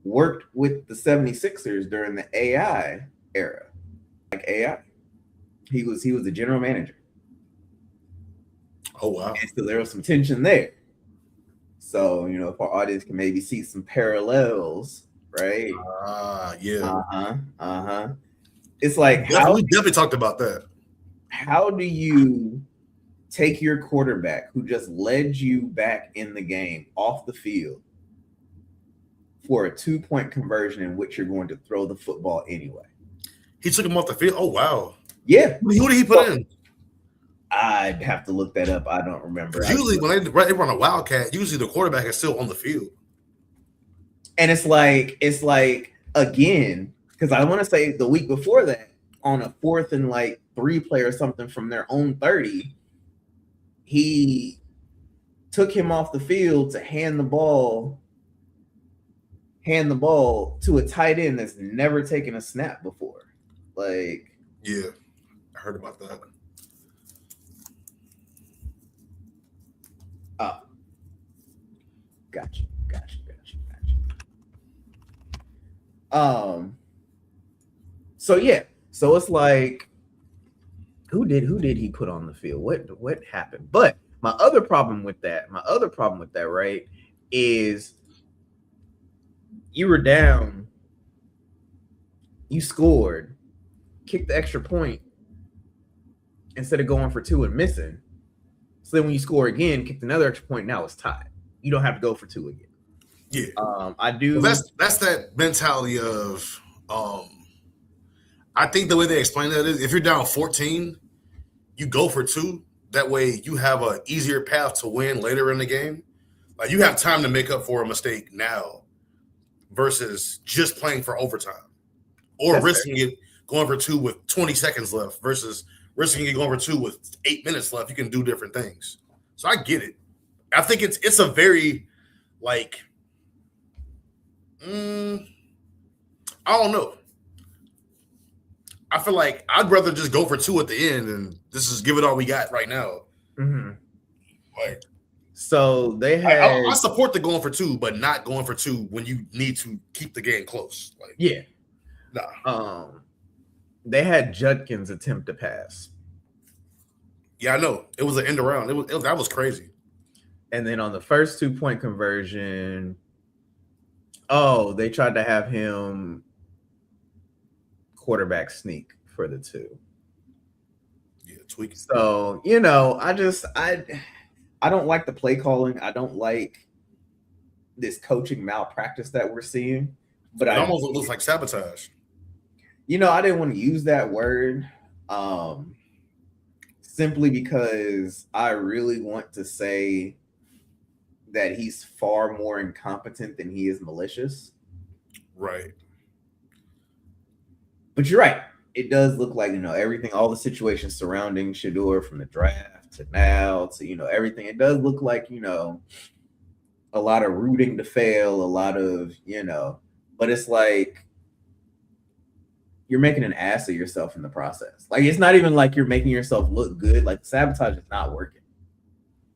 worked with the 76ers during the AI era. Like AI. He was the general manager. Oh, wow. And so there was some tension there. So, you know, if our audience can maybe see some parallels, right? Yeah. It's like We definitely talked about that. How do you take your quarterback who just led you back in the game off the field for a 2-point conversion in which you're going to throw the football anyway? He took him off the field. Oh, wow. Yeah. Who did he put in? I'd have to look that up. I don't remember. Usually when they run a Wildcat, usually the quarterback is still on the field. And it's like again, because I want to say the week before that, on a 4th and like 3 play or something from their own 30, he took him off the field to hand the ball to a tight end that's never taken a snap before. Like, yeah, I heard about that. Oh, gotcha. So yeah, so it's like, who did he put on the field? What happened? But my other problem with that, right, is you were down, you scored, kicked the extra point instead of going for 2 and missing. So then when you score again, kicked another extra point, now it's tied. You don't have to go for 2 again. Yeah. I do. Well, that's that mentality of I think the way they explain that is if you're down 14, you go for 2. That way you have an easier path to win later in the game. Like you have time to make up for a mistake now versus just playing for overtime. Or That's risking it going for 2 with 20 seconds left versus risking it going for 2 with 8 minutes left. You can do different things. So I get it. I think it's a very like I don't know. I feel like I'd rather just go for 2 at the end and this is give it all we got right now. Mm-hmm. Like, so they had. I support the going for 2, but not going for 2 when you need to keep the game close. Like, yeah. Nah. They had Judkins attempt to pass. Yeah, I know. It was an end around. That was crazy. And then on the first 2-point conversion, they tried to have him quarterback sneak for the 2. Yeah, tweaking. So, you know, I don't like the play calling. I don't like this coaching malpractice that we're seeing. But it almost looks like sabotage. You know, I didn't want to use that word simply because I really want to say that he's far more incompetent than he is malicious. Right. But you're right. It does look like, you know, everything, all the situations surrounding Shador from the draft to now to, you know, everything. It does look like, you know, a lot of rooting to fail, a lot of, you know, but it's like you're making an ass of yourself in the process. Like, it's not even like you're making yourself look good. Like, sabotage is not working.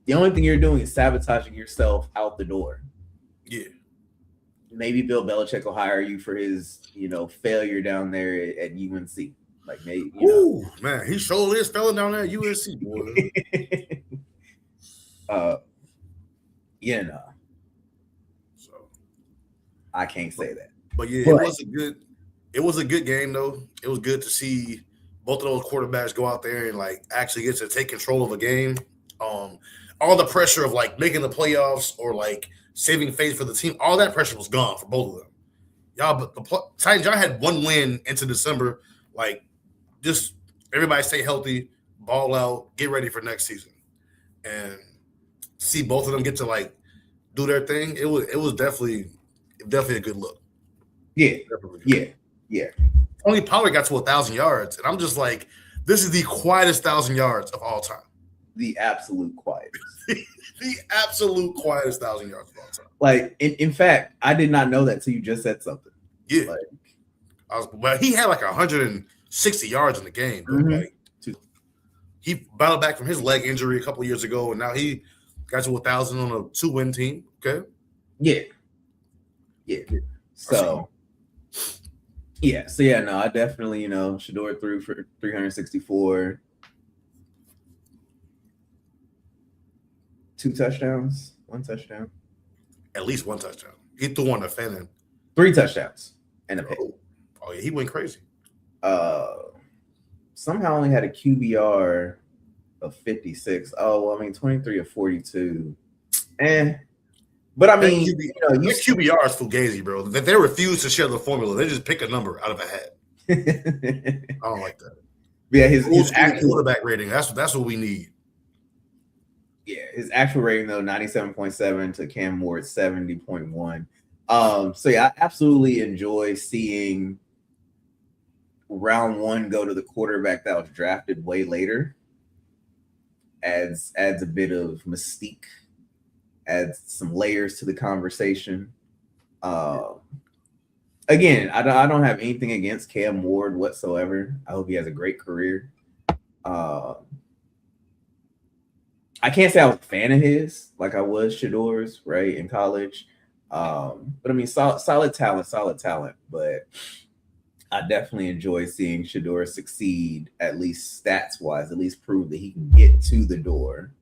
The only thing you're doing is sabotaging yourself out the door. Yeah. Maybe Bill Belichick will hire you for his, you know, failure down there at UNC. Like maybe, you know. Ooh, man, he sure is felling down there at USC, boy. Yeah, no, So, I can't say that. but yeah, But- it was a good game though. It was good to see both of those quarterbacks go out there and like actually get to take control of a game. All the pressure of like making the playoffs or like saving face for the team, all that pressure was gone for both of them. Y'all, but the Titans, y'all had one win into December. Like, just everybody stay healthy, ball out, get ready for next season, and see both of them get to like do their thing. It was definitely a good look. Yeah, Definitely. yeah. Tony Pollard got to 1,000 yards, and I'm just like, this is the quietest 1,000 yards of all time. The absolute quiet. The absolute quietest 1,000 yards of all time. Like, in fact, I did not know that till you just said something. Yeah. Like, Well, he had like 160 yards in the game. But Mhm. like, he battled back from his leg injury a couple years ago, and now he got to 1,000 on a 2-win team. Okay. yeah. So, no, I definitely, Shador threw for 364, 2 touchdowns, 1 touchdown, At least 1 touchdown. He threw one to Fannin. 3 touchdowns, and a pick. Oh yeah, he went crazy. Somehow only had a QBR of 56. Oh, well, I mean, 23 of 42. But I mean, These QBR is fugazi, bro. That they refuse to share the formula. They just pick a number out of a hat. I don't like that. Yeah, his actual quarterback rating. That's what we need. Yeah, his actual rating though 97.7 to Cam Ward 70.1. So yeah, I absolutely enjoy seeing round 1 go to the quarterback that was drafted way later. Adds a bit of mystique, adds some layers to the conversation. Again, I don't have anything against Cam Ward whatsoever. I hope he has a great career. I can't say I was a fan of his like I was Shador's, right, in college. But I mean, solid talent. But I definitely enjoy seeing Shador succeed, at least stats-wise, at least prove that he can get to the door.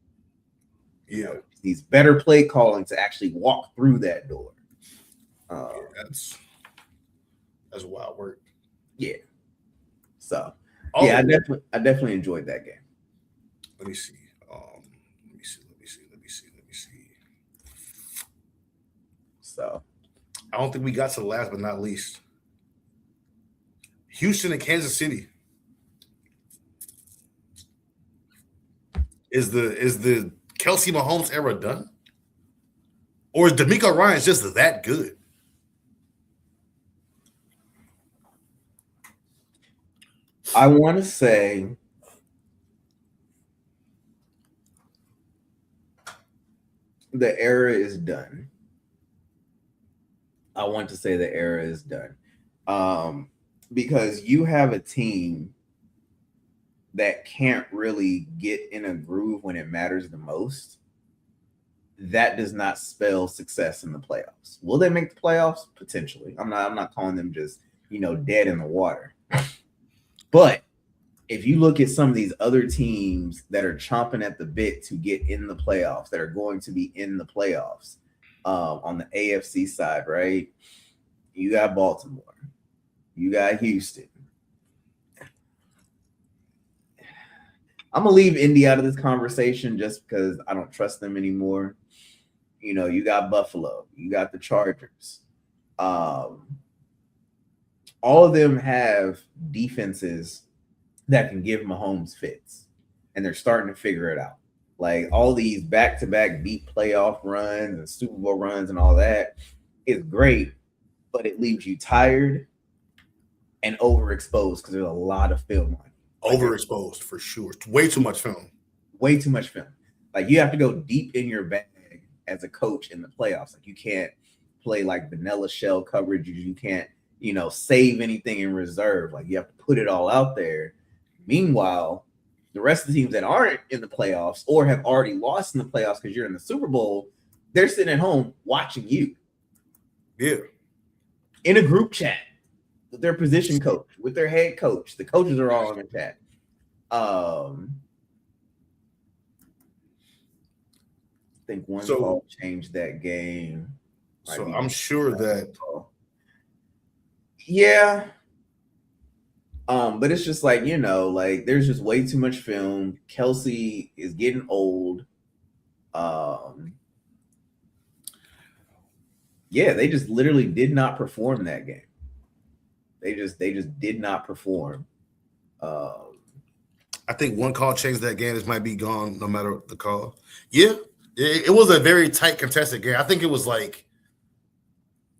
Yeah. He's better play calling to actually walk through that door. That's wild work. Yeah. So I definitely enjoyed that game. Let me see. So I don't think we got to the last but not least. Houston and Kansas City. Is the Kelsey Mahomes era done? Or is DeMeco Ryans just that good? I want to say the era is done. I want to say the era is done. Because you have a team that can't really get in a groove when it matters the most. That does not spell success in the playoffs. Will they make the playoffs? Potentially. I'm not calling them just, dead in the water. But if you look at some of these other teams that are chomping at the bit to get in the playoffs, that are going to be in the playoffs, on the AFC side, right? You got Baltimore. You got Houston. I'm going to leave Indy out of this conversation just because I don't trust them anymore. You got Buffalo. You got the Chargers. All of them have defenses that can give Mahomes fits, and they're starting to figure it out. Like all these back-to-back deep playoff runs and Super Bowl runs and all that is great, but it leaves you tired and overexposed because there's a lot of film on you. Overexposed for sure. Way too much film. Way too much film. Like you have to go deep in your bag as a coach in the playoffs. Like you can't play like vanilla shell coverage. You can't, save anything in reserve. Like you have to put it all out there. Meanwhile, the rest of the teams that aren't in the playoffs or have already lost in the playoffs because you're in the Super Bowl, they're sitting at home watching you. Yeah. In a group chat. their position coach, with their head coach. The coaches are all in the chat. I think one call changed that game. So I'm sure that. Yeah. But it's just like, like there's just way too much film. Kelsey is getting old. Yeah, they just literally did not perform that game. They just did not perform. I think one call changed that game. This might be gone no matter the call. Yeah, it was a very tight contested game. I think it was like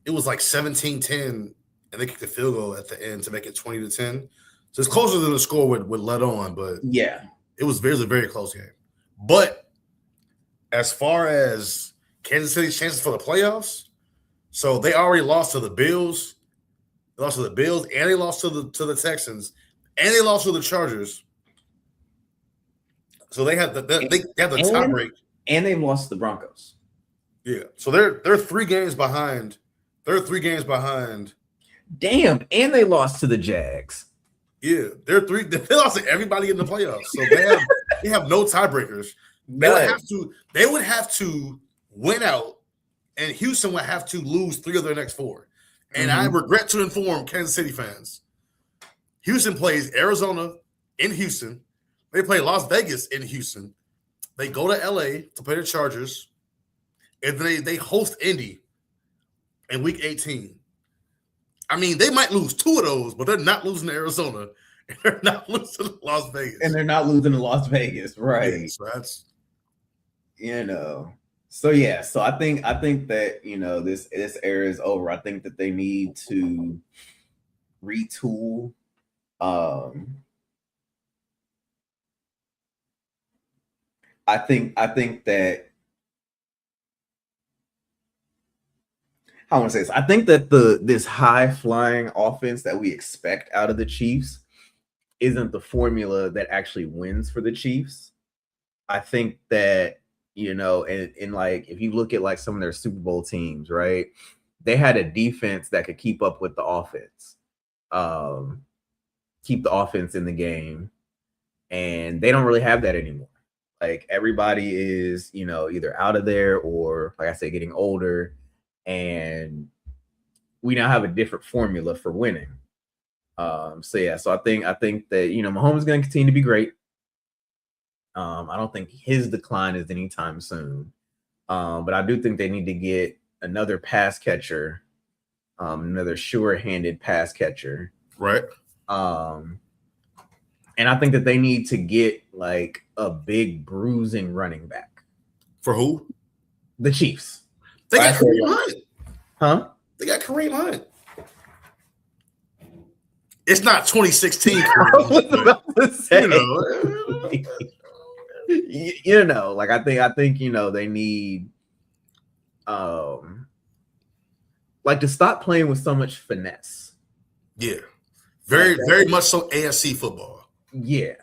17-10, and they kicked the field goal at the end to make it 20-10. So it's closer than the score would let on, but yeah, it was a very close game. But as far as Kansas City's chances for the playoffs, so they already lost to the Bills. They lost to the Bills, and they lost to the Texans, and they lost to the Chargers. So they have the tiebreak, and they've lost to the Broncos. Yeah, so they're 3 games behind. They're 3 games behind. Damn, and they lost to the Jags. Yeah, they're 3. They lost to everybody in the playoffs, so they have no tiebreakers. They would have to win out, and Houston would have to lose 3 of their next 4. And I regret to inform Kansas City fans, Houston plays Arizona in Houston. They play Las Vegas in Houston. They go to LA to play the Chargers, and they host Indy in Week 18. I mean, they might lose 2 of those, but they're not losing to Arizona, and they're not losing to Las Vegas. And they're not losing to Las Vegas, right? Yeah, so that's So yeah, so I think that this era is over. I think that they need to retool. I think that I want to say this. I think that this high flying offense that we expect out of the Chiefs isn't the formula that actually wins for the Chiefs. I think that, and like if you look at like some of their Super Bowl teams, right? They had a defense that could keep up with the offense, keep the offense in the game, and they don't really have that anymore. Like everybody is, either out of there or, like I said, getting older, and we now have a different formula for winning. So I think that Mahomes is going to continue to be great. I don't think his decline is anytime soon, but I do think they need to get another pass catcher, another sure-handed pass catcher, right. And I think that they need to get like a big bruising running back. For who? The Chiefs. They got Kareem Hunt. Huh? They got Kareem Hunt. It's not 2016 Kareem. I was about to say. Like I think they need like to stop playing with so much finesse. Yeah. Very much so AFC football. Yeah.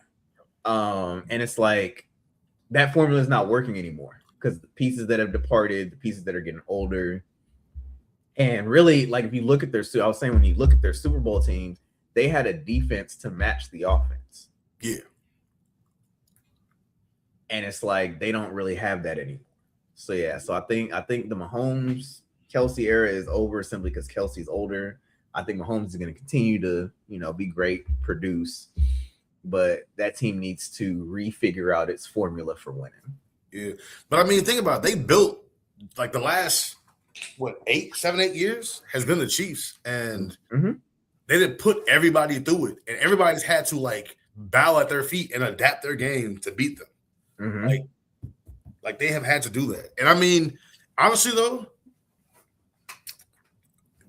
And it's like that formula is not working anymore because the pieces that have departed, the pieces that are getting older. And really, like if you look at I was saying when you look at their Super Bowl teams, they had a defense to match the offense. Yeah. And it's like they don't really have that anymore. So yeah, so I think the Mahomes Kelsey era is over simply because Kelsey's older. I think Mahomes is going to continue to, be great, produce, but that team needs to refigure out its formula for winning. Yeah, but I mean, think about it. They built like the last 7, 8 years has been the Chiefs, and they didn't put everybody through it, and everybody's had to like bow at their feet and adapt their game to beat them. Like they have had to do that, and I mean, honestly though.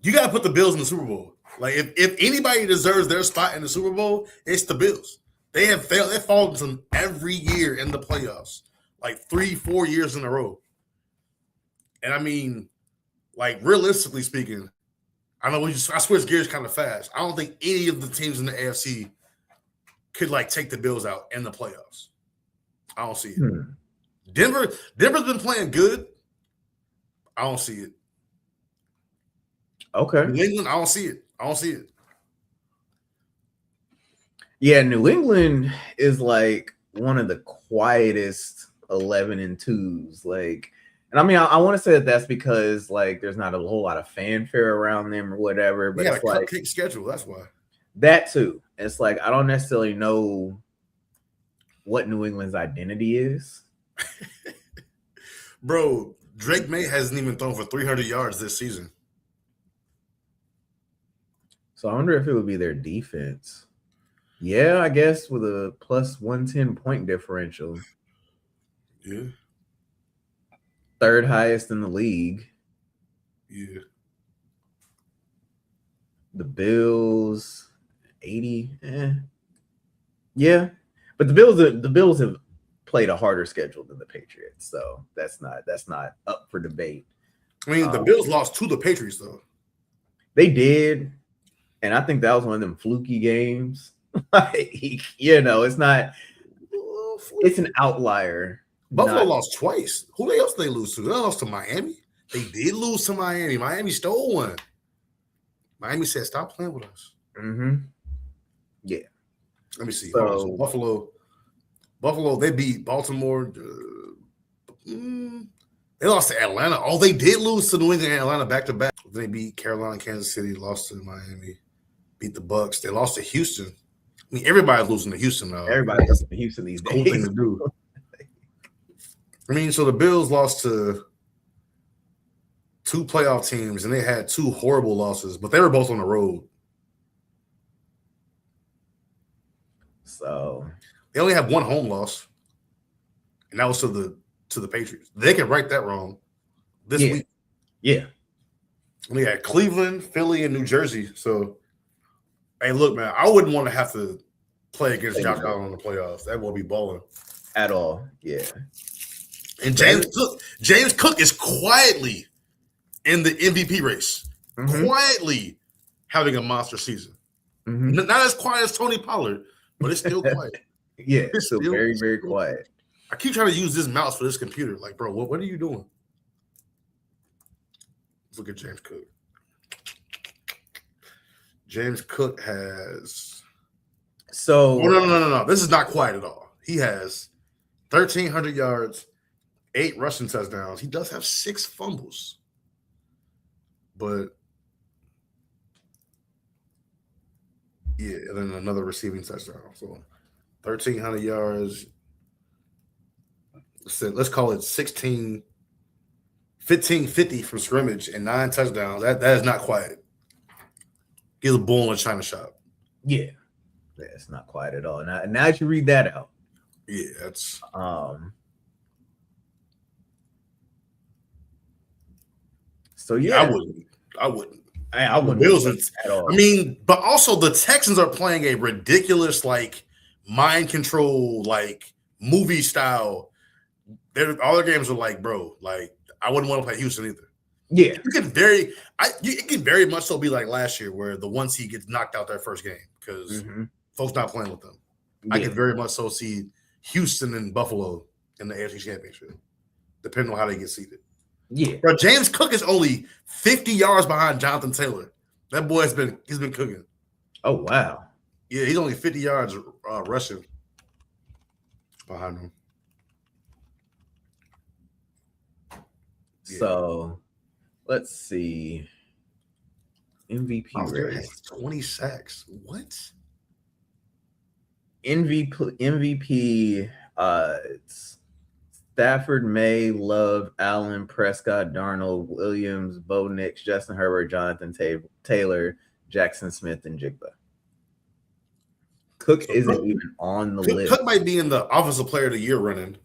You got to put the Bills in the Super Bowl. Like, if anybody deserves their spot in the Super Bowl, it's the Bills. They have failed. They've fallen to them every year in the playoffs, like 3-4 years in a row. And I mean, like, realistically speaking, I know I switch gears kind of fast. I don't think any of the teams in the AFC could, like, take the Bills out in the playoffs. I don't see it. Denver's been playing good. I don't see it. Okay. New England, I don't see it. Yeah, New England is like one of the quietest 11-2s. Like, and I mean, I want to say that that's because like there's not a whole lot of fanfare around them or whatever. They But got a it's like cupcake schedule. That's why. that too. It's like I don't necessarily know what New England's identity is. Bro, Drake May hasn't even thrown for 300 yards this season. So I wonder if it would be their defense. Yeah, I guess with a plus 110 point differential. Yeah. Third highest in the league. Yeah. The Bills, 80. Yeah. But the Bills have played a harder schedule than the Patriots. So that's not up for debate. I mean, the Bills lost to the Patriots, though. They did. And I think that was one of them fluky games. It's not. It's an outlier. Buffalo lost twice. Who else did they lose to? They lost to Miami. They did lose to Miami. Miami stole one. Miami said, "Stop playing with us." Mm-hmm. Yeah. Let me see. So Buffalo. They beat Baltimore. They lost to Atlanta. Oh, they did lose to New England and Atlanta back to back. They beat Carolina, Kansas City. Lost to Miami. Beat the Bucks. They lost to Houston. I mean, everybody's losing to Houston now. Everybody's losing to Houston these days. Cool thing to do. I mean, so the Bills lost to 2 playoff teams, and they had 2 horrible losses, but they were both on the road. So they only have 1 home loss, and that was to the Patriots. They can right that wrong this week. Yeah. We had Cleveland, Philly, and New Jersey. So, hey, look, man, I wouldn't want to have to play against Josh Allen in the playoffs. That will be balling at all. Yeah. And James Cook is quietly in the MVP race, quietly having a monster season. Not as quiet as Tony Pollard, but it's still quiet. Yeah, it's still very, very quiet. I keep trying to use this mouse for this computer. Like, bro, what are you doing? Let's look at James Cook. James Cook has. So. Oh, no. This is not quiet at all. He has 1,300 yards, 8 rushing touchdowns. He does have 6 fumbles. But, yeah, and then another receiving touchdown. So, 1,300 yards. Let's call it 1550 from scrimmage and 9 touchdowns. That is not quiet. He's a bull in a china shop. Yeah. It's not quiet at all. Now that you read that out. Yeah, that's so yeah. I wouldn't. I wouldn't Bills at all. I mean, but also the Texans are playing a ridiculous, like, mind control, like, movie style. All their games are like, bro, like, I wouldn't want to play Houston either. Yeah. It can very much so be like last year where the 1 seed gets knocked out their first game because folks not playing with them. Yeah. I could very much so see Houston and Buffalo in the AFC Championship, depending on how they get seeded. Yeah. But James Cook is only 50 yards behind Jonathan Taylor. That boy he's been cooking. Oh, wow. Yeah, he's only 50 yards rushing behind him. So, let's see. MVP race. 20 sacks. What? MVP it's Stafford, May, Love, Allen, Prescott, Darnold, Williams, Bo Nix, Justin Herbert, Jonathan Taylor, Jackson Smith, and Jigba. Cook isn't even on the list. Cook might be in the Offensive Player of the Year running.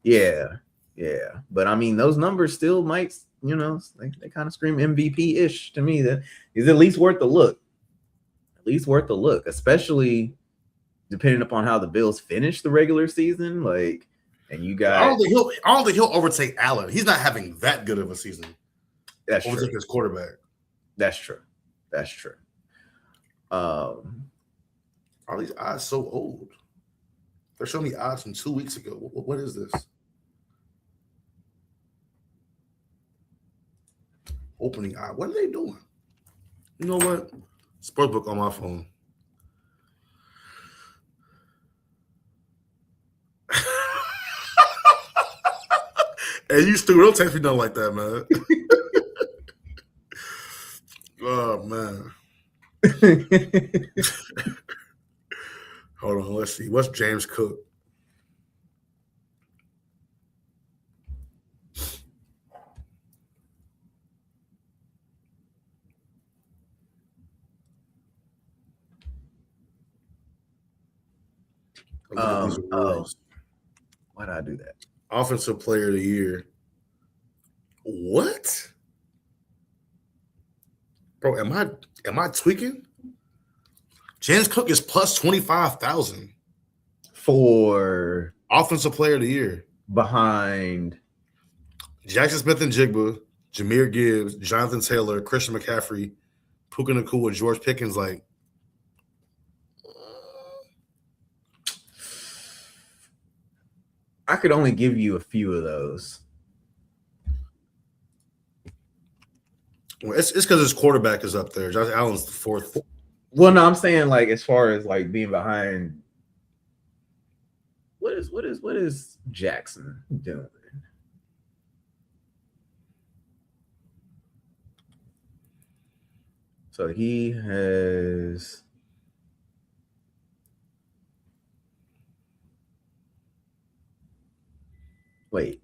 Yeah. But I mean, those numbers still might, they kind of scream MVP-ish to me. That is at least worth the look. Especially depending upon how the Bills finish the regular season. Like, and you guys, I don't think he'll overtake Allen. He's not having that good of a season. That's true. Overtake his quarterback. That's true. Are these odds so old? They're showing me odds from 2 weeks ago. What is this? Opening odd. What are they doing? You know what? Sportsbook on my phone. Hey, you stupid. Don't text me nothing like that, man. Oh, man. Hold on. Let's see. What's James Cook? Why did I do that? Offensive Player of the Year. What? Bro, am I tweaking? James Cook is plus 25,000 for Offensive Player of the Year behind Jackson Smith-Njigba, Jahmyr Gibbs, Jonathan Taylor, Christian McCaffrey, Puka Nacua, George Pickens. Like, I could only give you a few of those. well, it's because his quarterback is up there. Josh Allen's the fourth. Well, no, I'm saying like as far as like being behind. What is Jackson doing? So he has wait.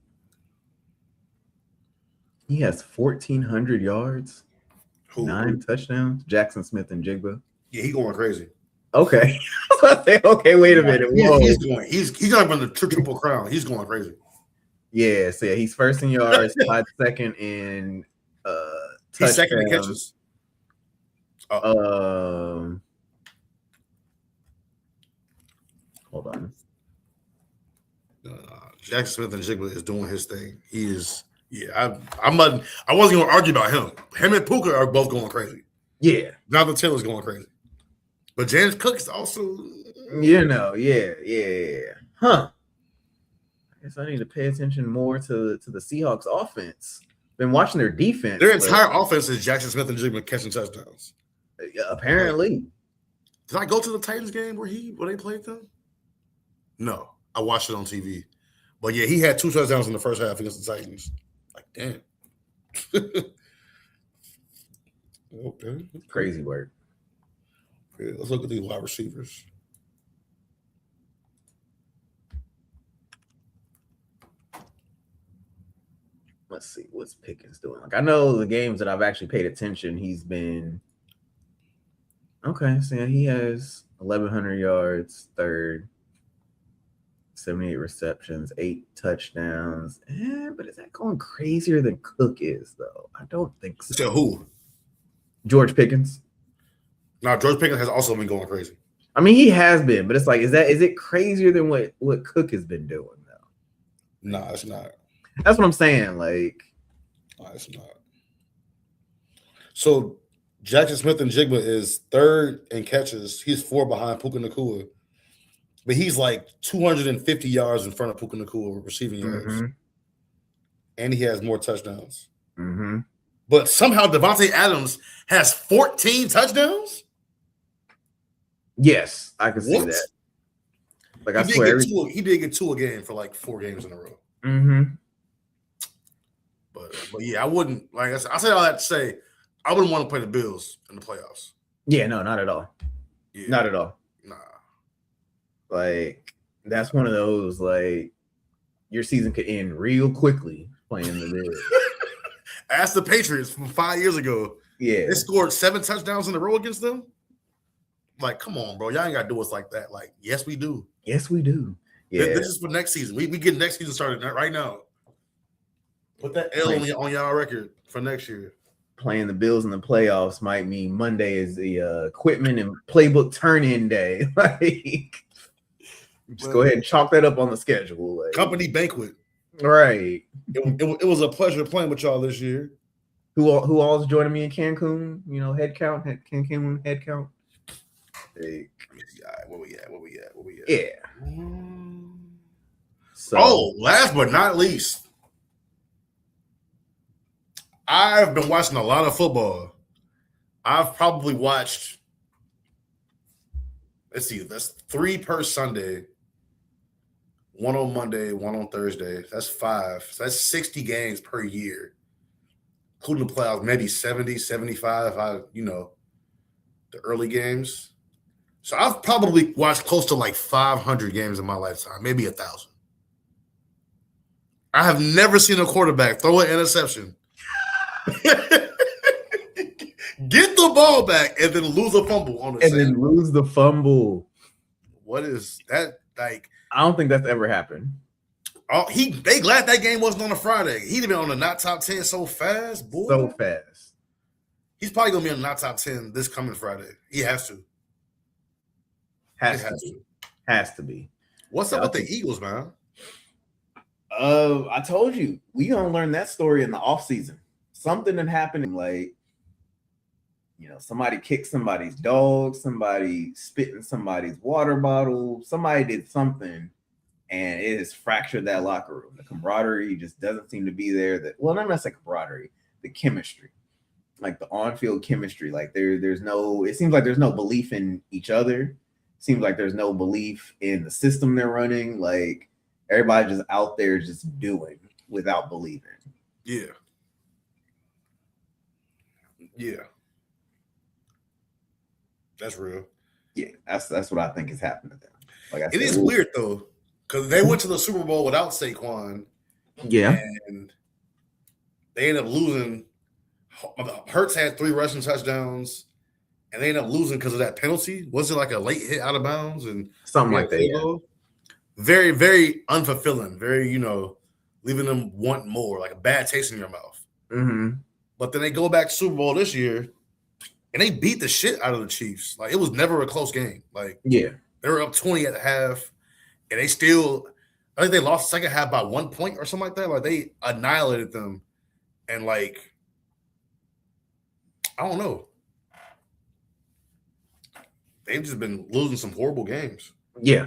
He has 1,400 yards, Who? 9 touchdowns. Jackson Smith-Njigba. Yeah, he going crazy. Okay. Okay, wait a minute. Whoa. He's not even the triple crown. He's going crazy. Yeah, so yeah, he's first in yards, tied second in He's second in touchdowns. catches. Hold on. Jackson Smith-Njigba is doing his thing. He is. Yeah, I wasn't going to argue about him. Him and Puka are both going crazy. Yeah. Jonathan Taylor's going crazy. But James Cook is also. Yeah. Huh. I guess I need to pay attention more to the Seahawks offense. Been watching their defense. Their entire offense is Jackson Smith-Njigba catching touchdowns. Apparently. Did I go to the Titans game where they played them? No, I watched it on TV. But yeah, he had 2 touchdowns in the first half against the Titans. Like, damn. Okay. Crazy work. Yeah, let's look at these wide receivers. Let's see what's Pickens doing. Like I know the games that I've actually paid attention, he's been okay. So yeah, he has 1,100 yards, third, 78 receptions, 8 touchdowns. But is that going crazier than Cook is though? I don't think so. So who? George Pickens. Now George Pickens has also been going crazy. I mean, he has been, but it's like, is it crazier than what Cook has been doing though? No, it's not. That's what I'm saying. Like, No, it's not. So Jackson Smith-Njigba is third in catches. He's 4 behind Puka Nacua. But he's like 250 yards in front of Puka Nacua receiving yards. And he has more touchdowns. Mm-hmm. But somehow Devontae Adams has 14 touchdowns? Yes, I can see What? that. Like, I swear. He did get 2 a game for like 4 games in a row. Mm-hmm. But yeah, I wouldn't, like I said, I say all that to say, I wouldn't want to play the Bills in the playoffs. Yeah, no, not at all. Yeah. Not at all. Nah. Like, that's one of those, like, your season could end real quickly playing the Bills. Ask the Patriots from 5 years ago. Yeah. They scored 7 touchdowns in a row against them. Like, come on, bro. Y'all ain't got to do us like that. Like, yes, we do. Yes, we do. Yeah. This is for next season. We get next season started right now. Put that L on y'all record for next year. Playing the Bills in the playoffs might mean Monday is the equipment and playbook turn-in day. Like, just go ahead and chalk that up on the schedule. Like, Company banquet. Right. It was a pleasure playing with y'all this year. Who all's joining me in Cancun? You know, Cancun head count. Hey. Where we at? Yeah. So, last but not least, I've been watching a lot of football. I've probably watched, let's see, that's 3 per Sunday. one on Monday, one on Thursday. That's 5. So that's 60 games per year, including the playoffs, maybe 70, 75. The early games. So I've probably watched close to like 500 games in my lifetime, maybe 1,000. I have never seen a quarterback throw an interception, get the ball back, and then lose a fumble on the And same. then lose the fumble. What is that like? I don't think that's ever happened. Oh, they glad that game wasn't on a Friday. He'd have been on the not top 10 so fast, boy. So fast. He's probably gonna be on the not top 10 this coming Friday. He has to. Has to be. What's up with the Eagles, man? I told you we gonna learn that story in the offseason. Something that happened, like somebody kicked somebody's dog, somebody spit in somebody's water bottle, somebody did something, and it has fractured that locker room. The camaraderie just doesn't seem to be there. Not necessarily camaraderie, the chemistry, like the on-field chemistry. Like there's no. It seems like there's no belief in each other. Seems like there's no belief in the system they're running. Like everybody just out there just doing without believing. Yeah. That's real. Yeah, that's what I think is happening to them. Like it is weird though, because they went to the Super Bowl without Saquon. Yeah. And they ended up losing. Hurts had 3 rushing touchdowns, and they ended up losing because of that penalty. Was it like a late hit out of bounds and something like that? Yeah. Very, very unfulfilling. Very, leaving them want more, like a bad taste in your mouth. Mm-hmm. But then they go back to Super Bowl this year, and they beat the shit out of the Chiefs. Like, it was never a close game. Like, yeah, they were up 20 at the half, and they still, I think they lost the second half by 1 point or something like that. Like, they annihilated them, and like, I don't know. They've just been losing some horrible games. Yeah.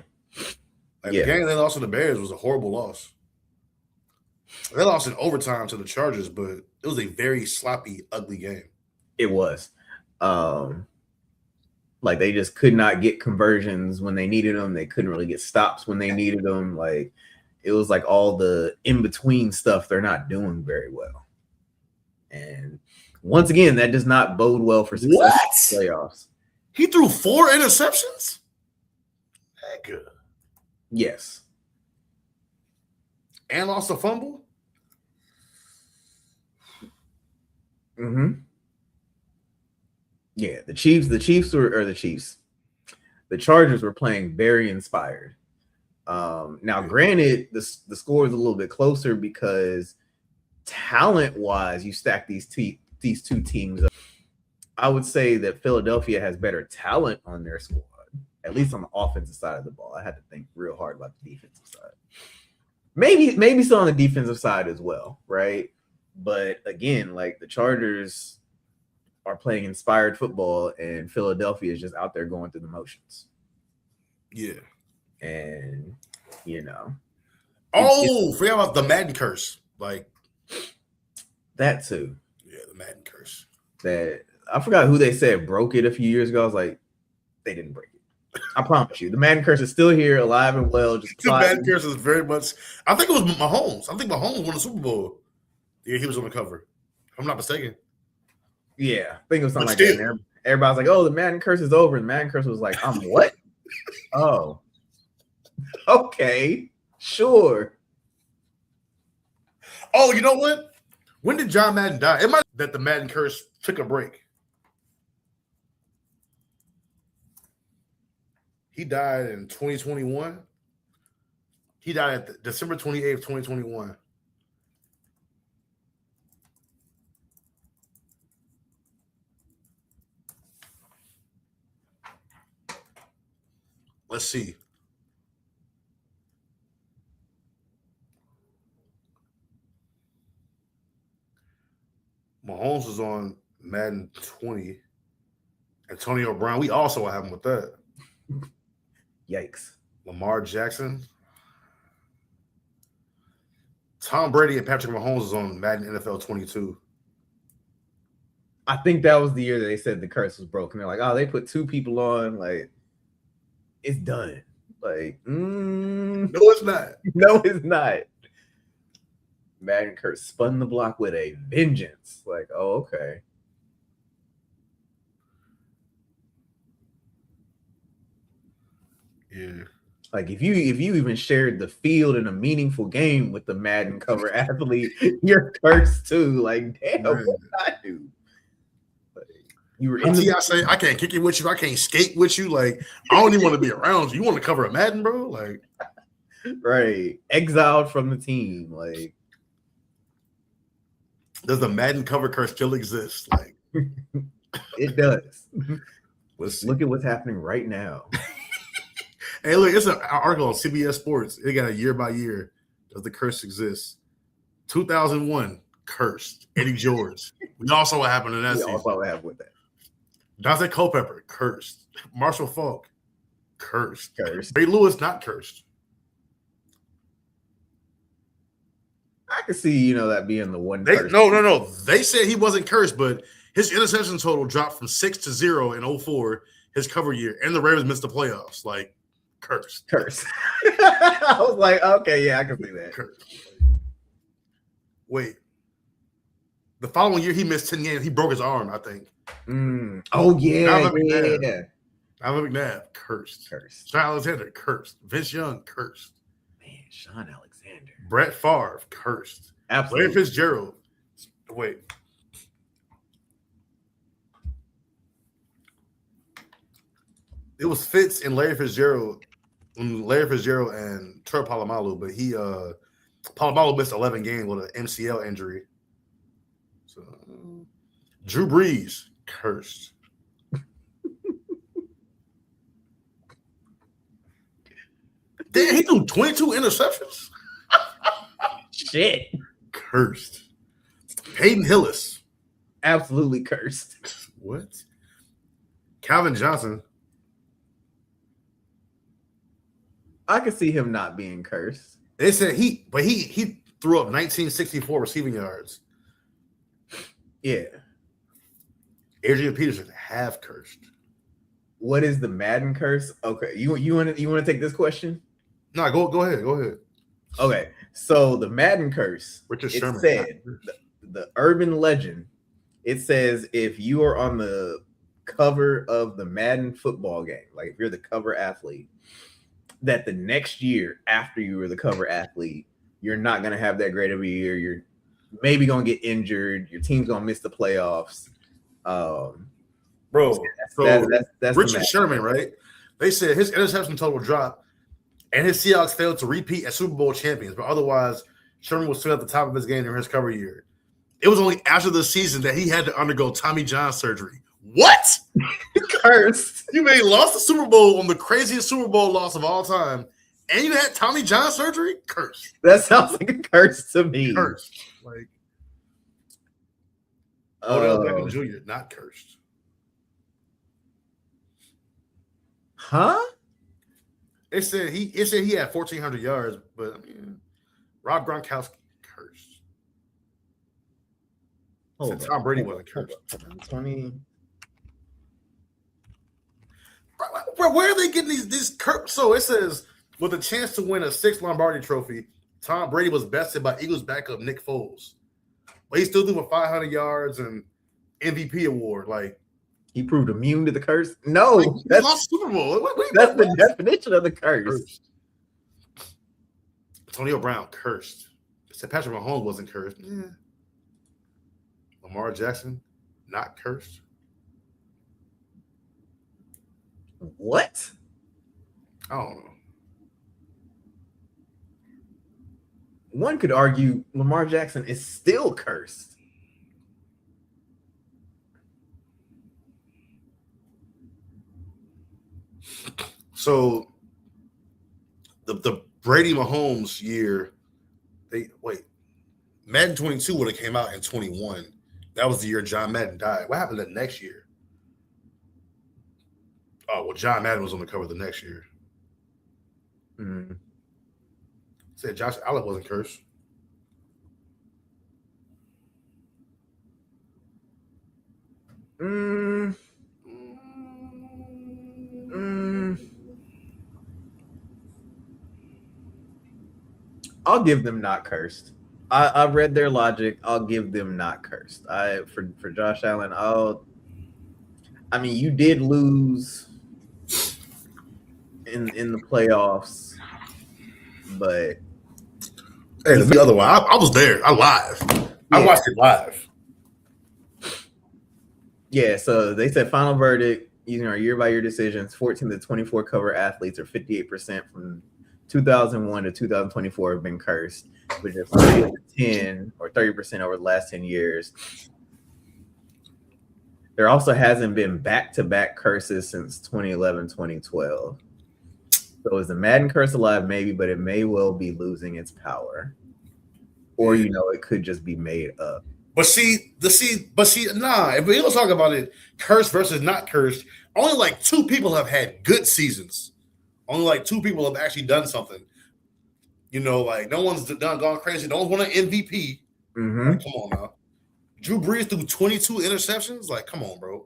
Like the game they lost to the Bears was a horrible loss. They lost in overtime to the Chargers, but it was a very sloppy, ugly game. It was. Like they just could not get conversions when they needed them. They couldn't really get stops when they needed them. Like it was like all the in-between stuff they're not doing very well. And once again, that does not bode well for success in the playoffs. He threw 4 interceptions? Heck. Yes. And lost a fumble? Mm-hmm. Yeah, the Chargers were playing very inspired. Now, granted, the score is a little bit closer because talent-wise, you stack these two teams up. I would say that Philadelphia has better talent on their squad, at least on the offensive side of the ball. I had to think real hard about the defensive side. Maybe still on the defensive side as well, right? But again, like the Chargers are playing inspired football, and Philadelphia is just out there going through the motions. Yeah, and forget about the Madden curse, like that too. Yeah, the Madden curse. That I forgot who they said broke it a few years ago. I was like, they didn't break it. I promise you, the Madden curse is still here, alive and well. Just the Madden curse is very much. I think it was Mahomes. I think Mahomes won the Super Bowl. Yeah, he was on the cover. If I'm not mistaken. Yeah, I think it was something like that. And everybody's like, "Oh, the Madden curse is over." And the Madden curse was like, what?" Oh, okay, sure. Oh, you know what? When did John Madden die? It might be that the Madden curse took a break. He died in 2021. He died at December 28th, 2021. Let's see. Mahomes is on Madden 20. Antonio Brown, we also have him with that. Yikes. Lamar Jackson. Tom Brady and Patrick Mahomes is on Madden NFL 22. I think that was the year that they said the curse was broken. They're like, "Oh, they put 2 people on. Like, it's done." Like, No, it's not. no, it's not. Madden curse spun the block with a vengeance. Like, oh, okay. Yeah. Like if you even shared the field in a meaningful game with the Madden cover athlete, you're cursed too. Like, damn, Man. what did I do? Like, you were in See, the I say I can't kick it with you. I can't skate with you. Like, I don't even want to be around you. You want to cover a Madden, bro? Like, right, exiled from the team. Like, does the Madden cover curse still exist? Like, it does. let's see. Look at what's happening right now. Hey, look, it's an article on CBS Sports. It got a year by year. Does the curse exist? 2001, cursed. Eddie George. We all saw what happened in that We season. all saw what happened with that. Dante Culpepper, cursed. Marshall Falk, cursed. Cursed. Ray Lewis, not cursed. I can see, that being the one. No. They said he wasn't cursed, but his interception total dropped from 6 to 0 in 04, his cover year, and the Ravens missed the playoffs. Like, cursed. Curse. I was like, okay, yeah, I can see that. Cursed. Wait. The following year, he missed 10 games. He broke his arm, I think. Oh yeah, Donovan yeah. McNabb. Alvin McNabb, cursed. Cursed. Sean Alexander, cursed. Vince Young, cursed. Man, Sean Alexander. Brett Favre, cursed. Larry Absolutely. Fitzgerald. Wait. It was Fitz and Larry Fitzgerald and Troy Polamalu, but Polamalu missed 11 games with an MCL injury. So Drew Brees, cursed. Damn, he threw 22 interceptions. Shit. Cursed. Hayden Hillis. Absolutely cursed. What? Calvin Johnson. I could see him not being cursed. They said he threw up 1964 receiving yards. Yeah. Adrian Peterson, half cursed. What is the Madden curse? Okay, you want to take this question? No, go ahead. Okay, so the Madden curse. Richard It Sherman. said the urban legend. It says if you are on the cover of the Madden football game, like if you're the cover athlete, that the next year after you were the cover athlete, you're not gonna have that great of a year. You're maybe gonna get injured. Your team's gonna miss the playoffs. Bro, That's Richard Sherman, right? They said his interception total dropped, and his Seahawks failed to repeat as Super Bowl champions. But otherwise, Sherman was still at the top of his game during his cover year. It was only after the season that he had to undergo Tommy John surgery. What? Cursed. You may lost the Super Bowl on the craziest Super Bowl loss of all time, and you had Tommy John surgery? Cursed. That sounds like a curse to me. Cursed. Like Odell Beckham Jr., not cursed. Huh? It said he had 1,400 yards, but I mean, Rob Gronkowski, cursed. Tom Brady wasn't cursed. 20. Bro, where are they getting these curse? So it says with a chance to win a 6th Lombardi Trophy, Tom Brady was bested by Eagles backup Nick Foles, but he still threw for 500 yards and MVP award. Like He proved immune to the curse. No, like, he lost Super Bowl. that's the definition of the curse. Cursed. Antonio Brown, cursed. Said Patrick Mahomes wasn't cursed. Yeah. Lamar Jackson, not cursed. What? I don't know. One could argue Lamar Jackson is still cursed. So the Brady Mahomes year, Madden 22 would have came out in 21. That was the year John Madden died. What happened that next year? Oh, well, John Madden was on the cover the next year. Said Josh Allen wasn't cursed. I'll give them not cursed. I read their logic. I'll give them not cursed. For Josh Allen, I mean, you did lose in the playoffs, but hey, the other one, I was there. I watched it live. Yeah, so they said final verdict using our year-by-year decisions. 14 to 24 cover athletes, or 58% from 2001 to 2024, have been cursed, which is 30 to 10 or 30% over the last 10 years. There also hasn't been back-to-back curses since 2011, 2012. So is the Madden curse alive? Maybe, but it may well be losing its power. Or, it could just be made up. Nah, if we don't talk about it, cursed versus not cursed, only like 2 people have had good seasons. Only like 2 people have actually done something. Like no one's gone crazy. No one's won an MVP. Mm-hmm. Like, come on now. Drew Brees threw 22 interceptions. Like, come on, bro.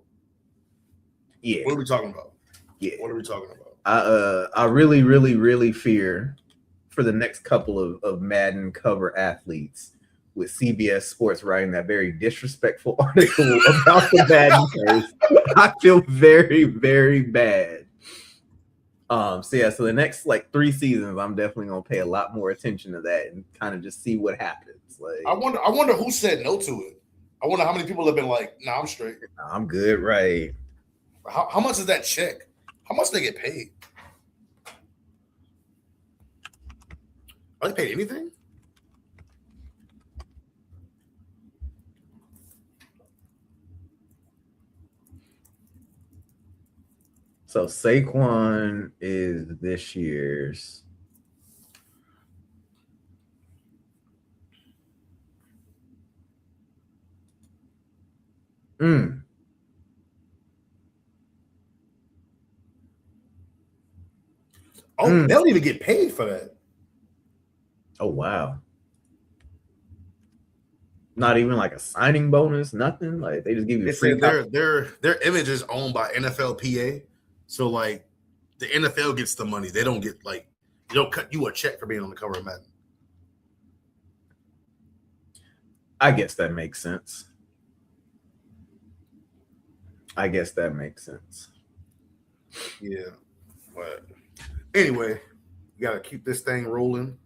Yeah. What are we talking about? Yeah. What are we talking about? I really, really, really fear for the next couple of Madden cover athletes with CBS Sports writing that very disrespectful article about the Madden curse. I feel very, very bad. So the next like 3 seasons, I'm definitely gonna pay a lot more attention to that and kind of just see what happens. Like, I wonder who said no to it. I wonder how many people have been like, "Nah, I'm straight. I'm good." Right? How much is that check? How much they get paid? Are they paid anything? So Saquon is this year's. They don't even get paid for that. Oh wow. Not even like a signing bonus, nothing. Like they just give you a free. Their image is owned by NFLPA, so like the NFL gets the money. They don't get like they don't cut you a check for being on the cover of Madden. I guess that makes sense. Yeah, but anyway, you gotta keep this thing rolling.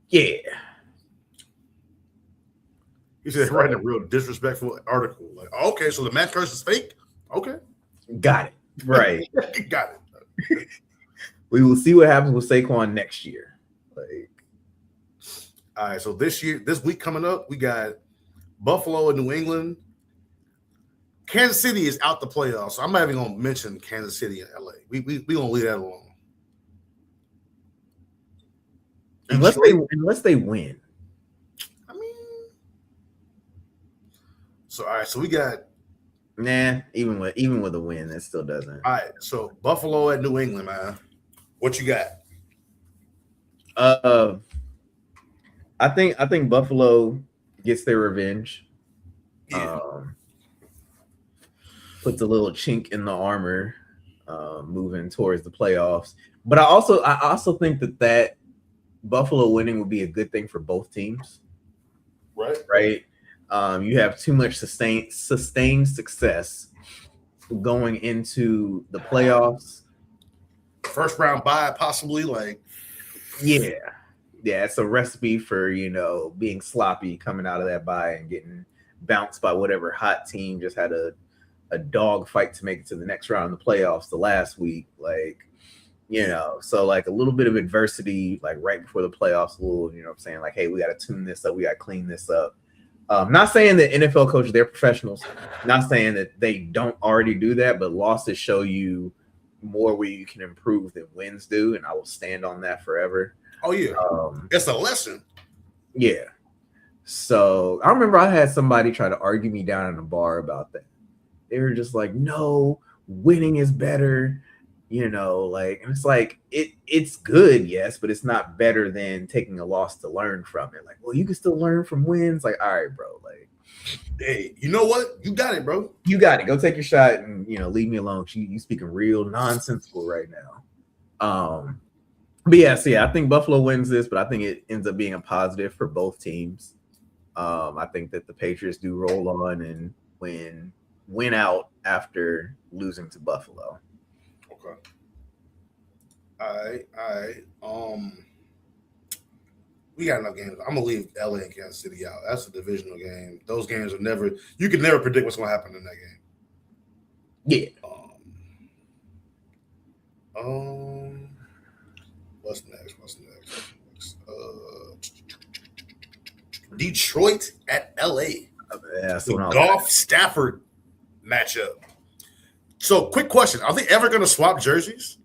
Yeah. He said writing a real disrespectful article. Like, okay, so the Madden curse is fake? Okay. Got it. Right. Got it. We will see what happens with Saquon next year. Like, all right, so this week coming up, we got Buffalo and New England. Kansas City is out the playoffs. So I'm not even gonna mention Kansas City and LA. We gonna leave that alone. Unless they win. I mean, so all right, so we got even with a win, that still doesn't. All right, so Buffalo at New England, man. What you got? I think Buffalo gets their revenge. Yeah. Puts a little chink in the armor, moving towards the playoffs. But I also think that Buffalo winning would be a good thing for both teams. Right. You have too much sustained success going into the playoffs. First round bye, possibly. Like, yeah, it's a recipe for being sloppy coming out of that bye and getting bounced by whatever hot team just had a dog fight to make it to the next round of the playoffs the last week. Like, so like a little bit of adversity, like right before the playoffs, a little, what I'm saying? Like, hey, we got to tune this up. We got to clean this up. Not saying that NFL coaches, they're professionals. Not saying that they don't already do that, but losses show you more where you can improve than wins do. And I will stand on that forever. Oh yeah. It's a lesson. Yeah. So I remember I had somebody try to argue me down in a bar about that. They were just like, no, winning is better. And it's like it's good, yes, but it's not better than taking a loss to learn from it. Like, well, you can still learn from wins. Like, all right, bro. Like, hey, you know what? You got it, bro. You got it. Go take your shot and leave me alone. You speaking real nonsensical right now. But yes, yeah, I think Buffalo wins this, but I think it ends up being a positive for both teams. I think that the Patriots do roll on and win out after losing to Buffalo. Okay. All right. We got enough games. I'm gonna leave LA and Kansas City out. That's a divisional game. Those games are never. You can never predict what's gonna happen in that game. Yeah. What's next? Detroit at LA. Yeah, The Goff Stafford matchup. So, quick question: are they ever going to swap jerseys?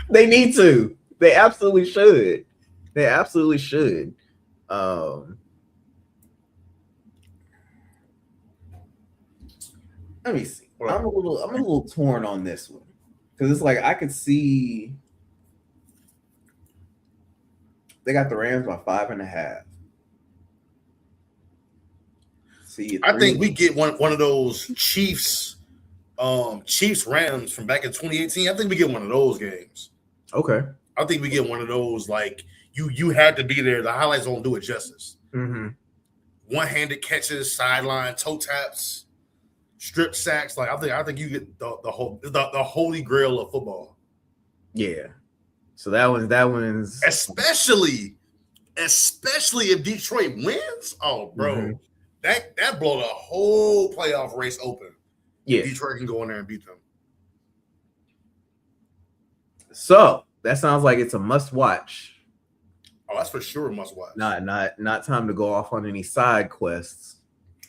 They need to. They absolutely should. They absolutely should. Let me see. I'm a little torn on this one because it's like I could see they got the Rams by 5.5. See, I think we get one of those Chiefs Rams from back in 2018. I think we get one of those games. Okay. I think we get one of those like you had to be there. The highlights don't do it justice. Mm-hmm. One-handed catches, sideline toe taps, strip sacks. Like I think you get the holy grail of football. Yeah. So that one's especially if Detroit wins. Oh, bro, mm-hmm. that blow the whole playoff race open. Yeah, Detroit can go in there and beat them. So that sounds like it's a must watch. Oh, that's for sure a must watch. Not time to go off on any side quests.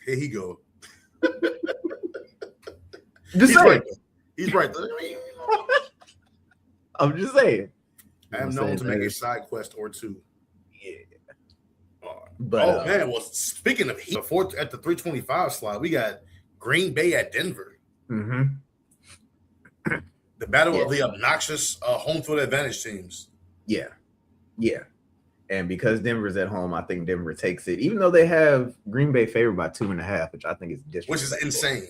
Here he go. Just saying. He's right. I'm just saying. I am known to make a side quest or two. Yeah. But man, well, speaking of heat, at the 325 slot, we got Green Bay at Denver. Mm-hmm. The battle of the obnoxious home field advantage teams. Yeah. And because Denver's at home, I think Denver takes it, even though they have Green Bay favored by 2.5, which I think is disrespectful. Which is insane.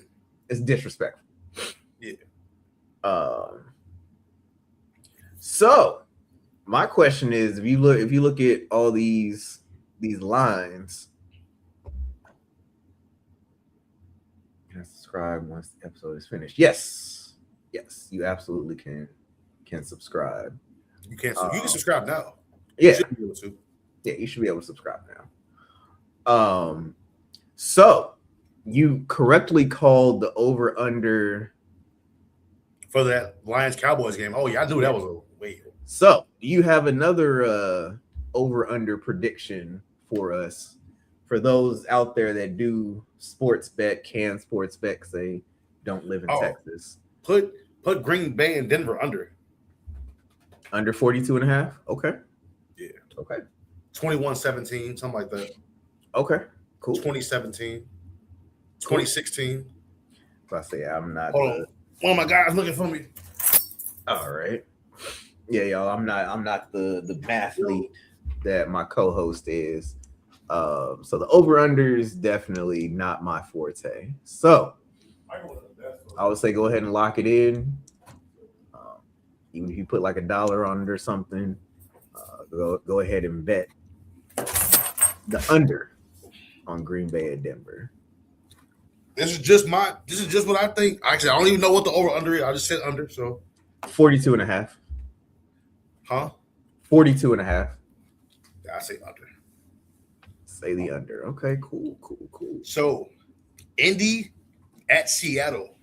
It's disrespectful. Yeah. So my question is, if you look at all these lines, can I subscribe once the episode is finished? Yes, you absolutely can subscribe. You can subscribe now. Yeah, you should be able to. Yeah, you should be able to subscribe now. So you correctly called the over under for that Lions Cowboys game. Oh yeah, I knew that was a wait. So do you have another over under prediction for us, for those out there that do sports bet, because they don't live in Texas? Put Green Bay and Denver under 42.5. Okay. Yeah. Okay. 21-17, something like that. Okay. Cool. 2017, 2016. I say I'm not. One of my guys looking for me. All right. Yeah, y'all. I'm not the mathlete that my co-host is. So the over-under is definitely not my forte. So I would say go ahead and lock it in. Even if you put like $1 on it or something, go ahead and bet the under on Green Bay at Denver. This is just what I think. Actually, I don't even know what the over-under is. I just said under. So 42.5. Huh? 42.5. Yeah, I say under. Say the under. Okay, cool. So, Indy at Seattle.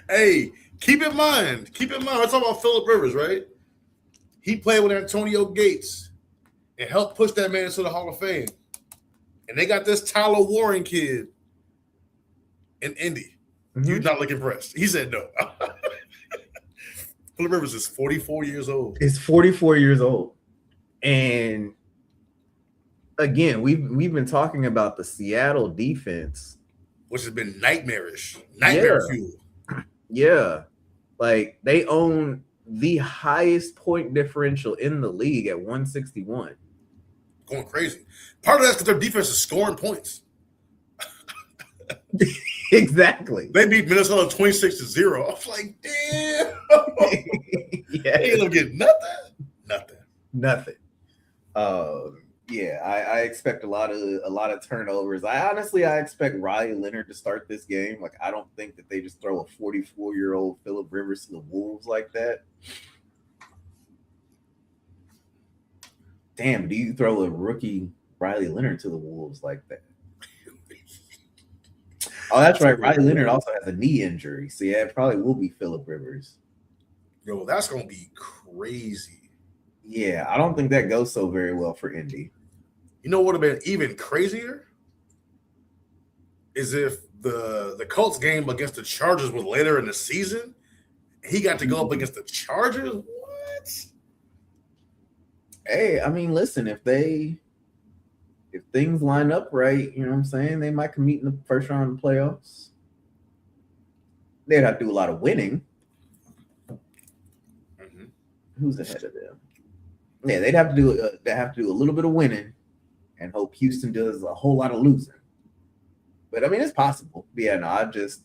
Hey, keep in mind, we're talking about Phillip Rivers, right? He played with Antonio Gates and helped push that man into the Hall of Fame. And they got this Tyler Warren kid in Indy. Mm-hmm. You're not looking impressed. He said no. Phillip Rivers is 44 years old. It's 44 years old. And again, we've been talking about the Seattle defense, which has been nightmarish. Nightmare fuel. Yeah. Like they own the highest point differential in the league at 161. Going crazy. Part of that's because their defense is scoring points. Exactly. They beat Minnesota 26-0. I was like, damn. Yeah. They ain't gonna get nothing. Nothing. Yeah, I expect a lot of turnovers. I expect Riley Leonard to start this game. Like, I don't think that they just throw a 44-year-old Phillip Rivers to the Wolves like that. Damn, do you throw a rookie Riley Leonard to the Wolves like that? Oh, that's right. Riley Leonard also has a knee injury. So yeah, it probably will be Phillip Rivers. Yo, that's gonna be crazy. Yeah, I don't think that goes so very well for Indy. You know what would have been even crazier? Is if the Colts game against the Chargers was later in the season. He got to go up against the Chargers. What? Hey, I mean, listen, if things line up right, you know what I'm saying, they might compete in the first round of the playoffs. They'd have to do a lot of winning. Mm-hmm. Who's ahead of them? Yeah, they'd have to do a little bit of winning and hope Houston does a whole lot of losing. But I mean, it's possible. But yeah, no, I just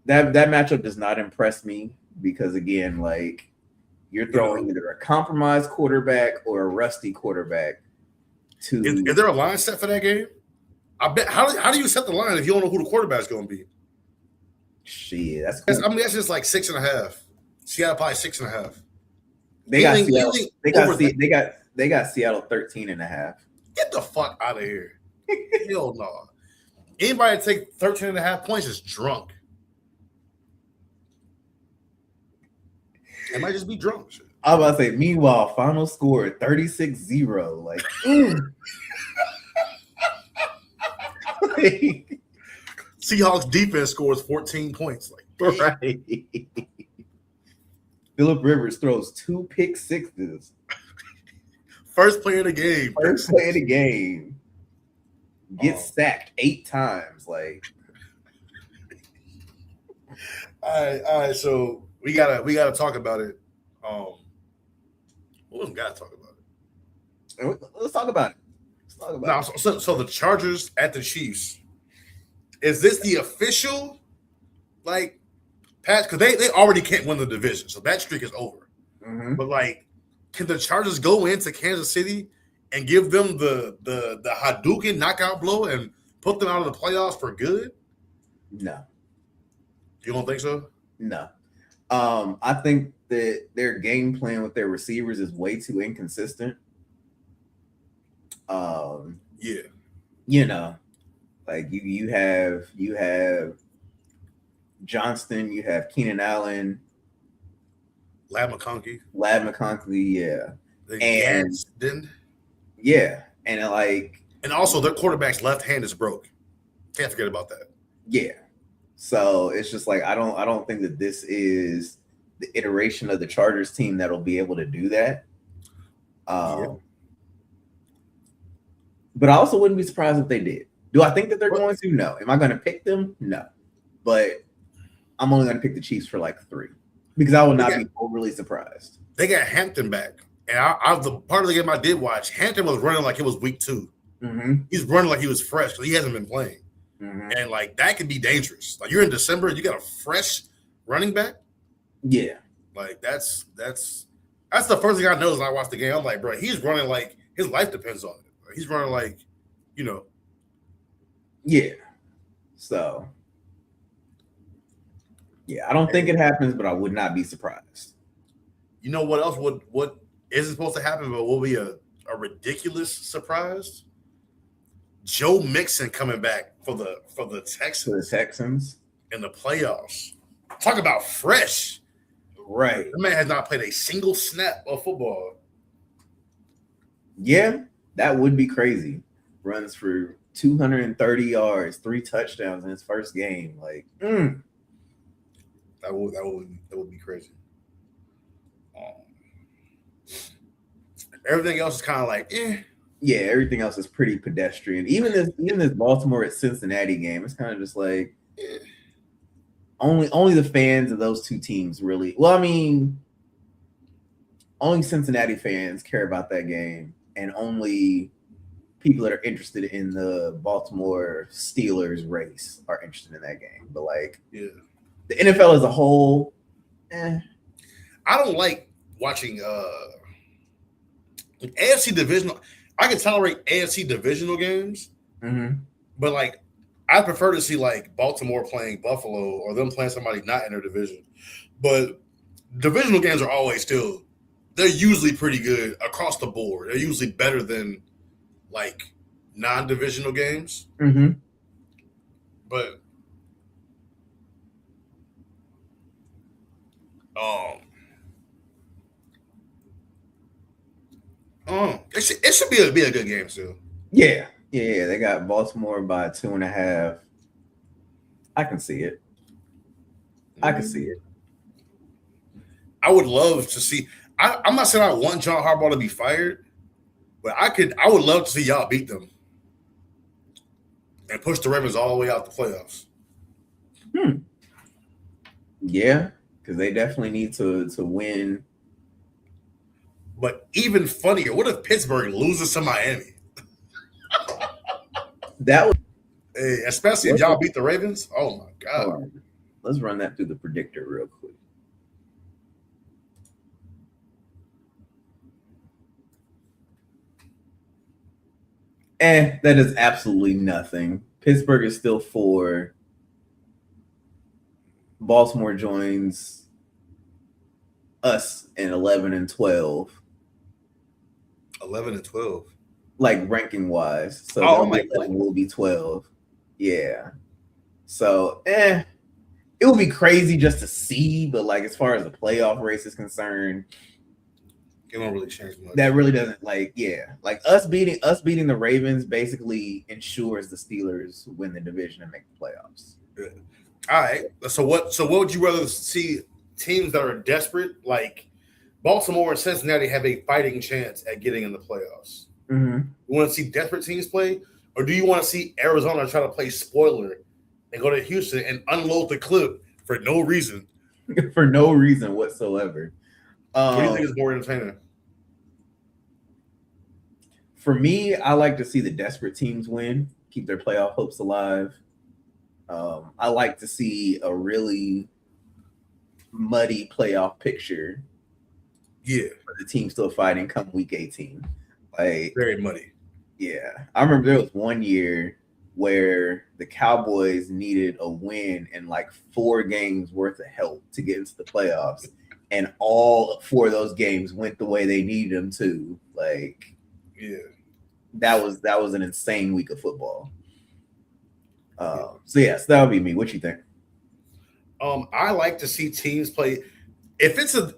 that matchup does not impress me because again, like you're throwing either a compromised quarterback or a rusty quarterback. Is there a line set for that game? I bet. How do you set the line if you don't know who the quarterback's going to be? Shit, that's cool. I mean, that's just like 6.5. Seattle probably 6.5. They got Seattle. They got Seattle 13.5. Get the fuck out of here. Hell no. Anybody that take 13.5 points is drunk. It might just be drunk. Shit. I was about to say, meanwhile, final score 36-0. Like, Seahawks defense scores 14 points. Like, right. Phillip Rivers throws 2 pick sixes. First play of the game. First play of the game. Gets sacked 8 times. Like, all right. So we gotta talk about it. We gotta talk about it. Let's talk about it. So the Chargers at the Chiefs. Is this the official like patch? Because they already can't win the division, so that streak is over. Mm-hmm. But like, can the Chargers go into Kansas City and give them the Hadouken knockout blow and put them out of the playoffs for good? No. You don't think so? No. I think that their game plan with their receivers is way too inconsistent. Yeah. You know, like you have Johnston, you have Keenan Allen, Lad McConkey, yeah. And also their quarterback's left hand is broke. Can't forget about that. Yeah. So it's just like I don't think that this is the iteration of the Chargers team that'll be able to do that. But I also wouldn't be surprised if they did. Do I think that they're going to? No. Am I going to pick them? No. But I'm only going to pick the Chiefs for like 3 because I will not be overly surprised. They got Hampton back, and the part of the game I did watch, Hampton was running like it was week 2. Mm-hmm. He's running like he was fresh because he hasn't been playing. Mm-hmm. And like that could be dangerous. Like you're in December, you got a fresh running back. Yeah, like that's the first thing I noticed when I watched the game. I'm like, bro, he's running like his life depends on it. He's running like, Yeah. So, yeah, I don't think it happens, but I would not be surprised. You know what else? What isn't supposed to happen, but will be a ridiculous surprise? Joe Mixon coming back for the Texans. For the Texans in the playoffs. Talk about fresh. Right. The man has not played a single snap of football. Yeah, that would be crazy. Runs for 230 yards, 3 touchdowns in his first game. Like, that would be crazy. Everything else is kind of like, Yeah, everything else is pretty pedestrian. Even this Baltimore at Cincinnati game, it's kind of just like only the fans of those two teams really. Well, I mean, only Cincinnati fans care about that game, and only people that are interested in the Baltimore Steelers race are interested in that game. But like Yeah. the NFL as a whole, I don't like watching AFC divisional. I can tolerate AFC divisional games, but like I prefer to see like Baltimore playing Buffalo or them playing somebody not in their division. But divisional games are always they're usually pretty good across the board. They're usually better than like non-divisional games. But it should be a good game still. Yeah. They got Baltimore by 2.5. I can see it. I would love to see. I'm not saying I want John Harbaugh to be fired, but I would love to see y'all beat them and push the Ravens all the way out the playoffs. Yeah, because they definitely need to win. But even funnier, what if Pittsburgh loses to Miami? That would, especially if y'all beat the Ravens. Oh my God! Right. Let's run that through the predictor real quick. That is absolutely nothing. Pittsburgh is still 4. Baltimore joins us in 11 and 12. 11 and 12. Like ranking wise. So will be 12. Yeah. So it would be crazy just to see, but like as far as the playoff race is concerned, it don't really change much. That really doesn't like us beating the Ravens basically ensures the Steelers win the division and make the playoffs. Yeah. All right. So what would you rather see teams that are desperate, like Baltimore and Cincinnati, have a fighting chance at getting in the playoffs? You want to see desperate teams play, or do you want to see Arizona try to play spoiler and go to Houston and unload the clip for no reason? For no reason whatsoever. What do you think is more entertaining? For me, I like to see the desperate teams win, keep their playoff hopes alive. I like to see a really muddy playoff picture. Yeah, for the team still fighting come week 18. Like very muddy. Yeah, I remember there was one year where the Cowboys needed a win and like 4 games worth of help to get into the playoffs, and all 4 of those games went the way they needed them to. Like, yeah, that was an insane week of football. So yes, that would be me. What you think? I like to see teams play. If it's a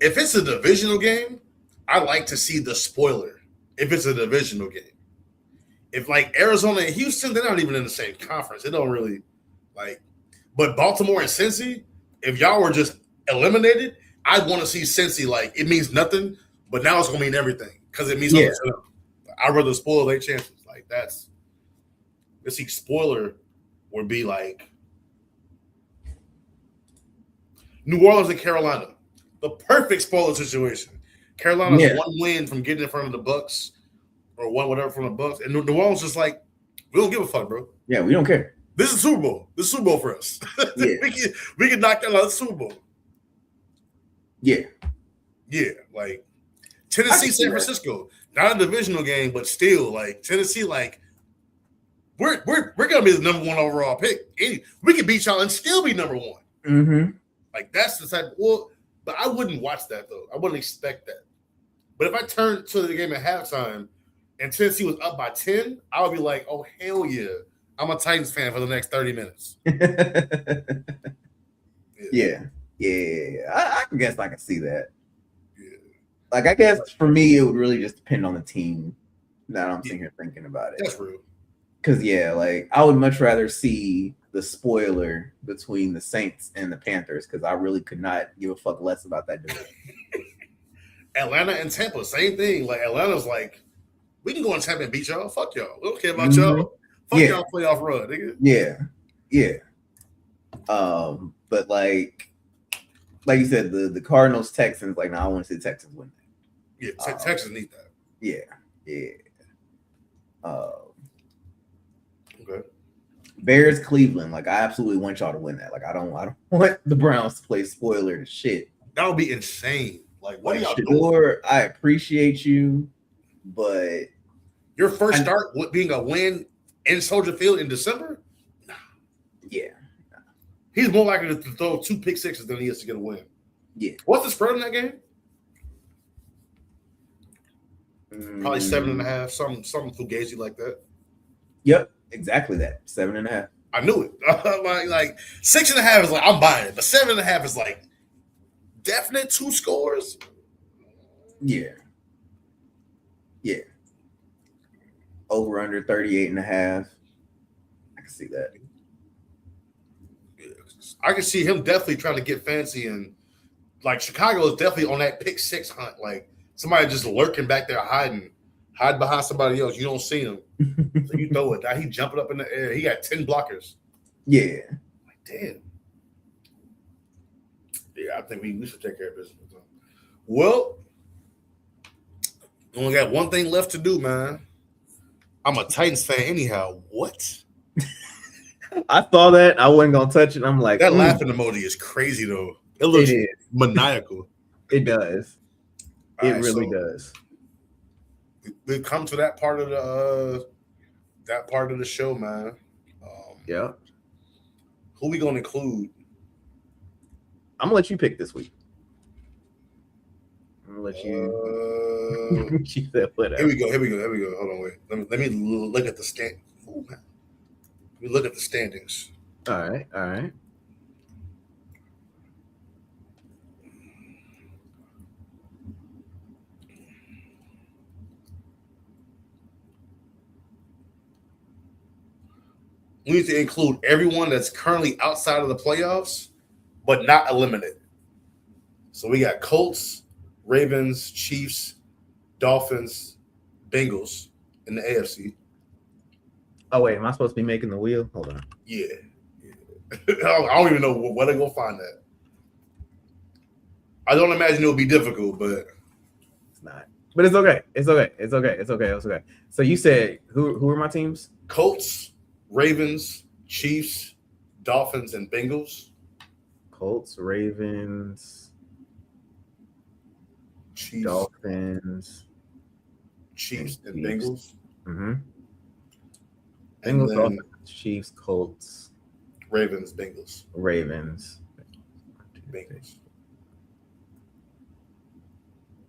divisional game, I like to see the spoiler. If it's a divisional game, if like Arizona and Houston, they're not even in the same conference. It don't really like. But Baltimore and Cincy, if y'all were just eliminated, I'd want to see Cincy. Like, it means nothing, but now it's gonna mean everything because it means something to them. I'd rather spoil their chances. Like, let's see, spoiler would be like New Orleans and Carolina, the perfect spoiler situation. Carolina's 1 win from getting in front of the Bucks, or 1 whatever from the Bucks, and New Orleans just like, we don't give a fuck, bro. Yeah, we don't care. This is Super Bowl. This is Super Bowl for us. Yeah. we can knock that out of the Super Bowl. Yeah, like Tennessee, San Francisco, not a divisional game, but still, like Tennessee, like we're gonna be the number 1 overall pick. We can beat y'all and still be number 1. Like, that's the type. Well, but I wouldn't watch that though. I wouldn't expect that. But if I turned to the game at halftime and Tennessee was up by 10, I would be like, oh, hell yeah. I'm a Titans fan for the next 30 minutes. Yeah. I guess I can see that. Yeah. Like, I guess for me, it would really just depend on the team. Now I'm sitting here thinking about it. That's real. Because, like, I would much rather see the spoiler between the Saints and the Panthers, because I really could not give a fuck less about that division. Atlanta and Tampa, same thing. Like, Atlanta's like, we can go in Tampa and beat y'all. Fuck y'all. We don't care about y'all. Fuck y'all playoff run, nigga. Yeah. But like you said, the Cardinals, Texans, like, no, I want to see the Texans win that. Yeah, Texans need that. Yeah. Bears Cleveland. Like I absolutely want y'all to win that. Like I don't want the Browns to play spoiler to shit. That would be insane. Like, what Like, are y'all doing? Shador, I appreciate you, but Your first start being a win in Soldier Field in December? Nah. yeah. He's more likely to throw 2 pick sixes than he is to get a win. Yeah. What's the spread in that game? Probably 7.5, something fugazi like that. Yep, exactly that. 7.5. I knew it. like 6.5 is like I'm buying it, but 7.5 is like definite 2 scores. Yeah. Yeah. Over under 38.5. I can see that. I can see him definitely trying to get fancy, and like Chicago is definitely on that pick 6 hunt. Like somebody just lurking back there, hide behind somebody else. You don't see him, so you throw it. Now he jumping up in the air. He got 10 blockers. Yeah. Like damn. Yeah, I think we should take care of business. Well, we only got one thing left to do, man. I'm a Titans fan anyhow. What? I saw that. I wasn't gonna touch it. I'm like, That laughing emoji is crazy though. It looks maniacal. It does. All It right, really so does. we've come to that part of the show, man. Yeah. Who we gonna include? I'm gonna let you pick this week. I'm gonna let you. She said whatever. Here we go. Hold on, wait. Let me look at the stand. Ooh, man. Let me look at the standings. All right. We need to include everyone that's currently outside of the playoffs, but not eliminated. So we got Colts, Ravens, Chiefs, Dolphins, Bengals in the AFC. Oh wait, am I supposed to be making the wheel? Hold on. Yeah. I don't even know where to go find that. I don't imagine it'll be difficult, but It's not. But it's okay. It's okay. So you said who are my teams? Colts, Ravens, Chiefs, Dolphins, and Bengals. Colts, Ravens, Chiefs, Dolphins, Chiefs, and Chiefs. Bengals. Mm-hmm. And Bengals, then Dolphins, Chiefs, Colts, Ravens, Bengals, Ravens, Bengals.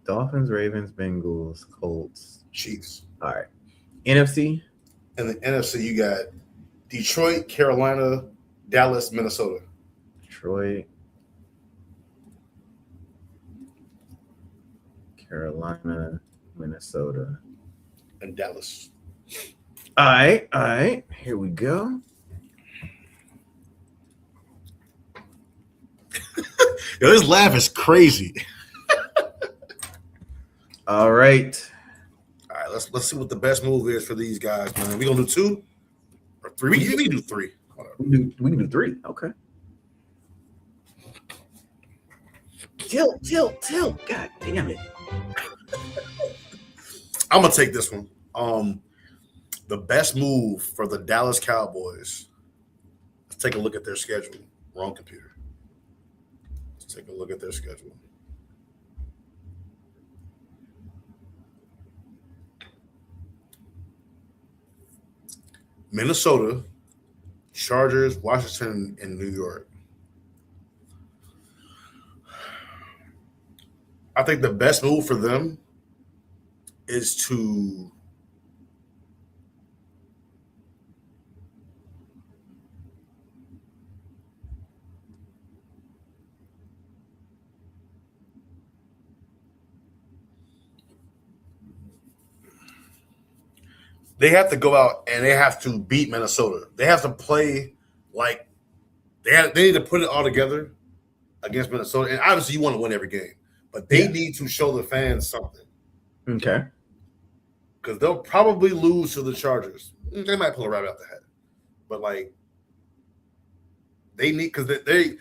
Dolphins, Ravens, Bengals, Colts, Chiefs. All right. NFC. And the NFC, you got Detroit, Carolina, Dallas, Minnesota. Detroit, Carolina, Minnesota, and Dallas. All right. Here we go. Yo, this laugh is crazy. All right. All right, let's see what the best move is for these guys, man. We gonna do 2 or 3? We can do 3. We can do 3. Okay. Tilt. God damn it. I'm gonna take this one. The best move for the Dallas Cowboys. Let's take a look at their schedule. Wrong computer. Let's take a look at their schedule. Minnesota, Chargers, Washington, and New York. I think the best move for them is to they have to go out and they have to beat Minnesota. They have to play like they need to put it all together against Minnesota. And obviously you want to win every game, but they need to show the fans something. Okay. Because they'll probably lose to the Chargers. They might pull a rabbit out the hat. But like they need because they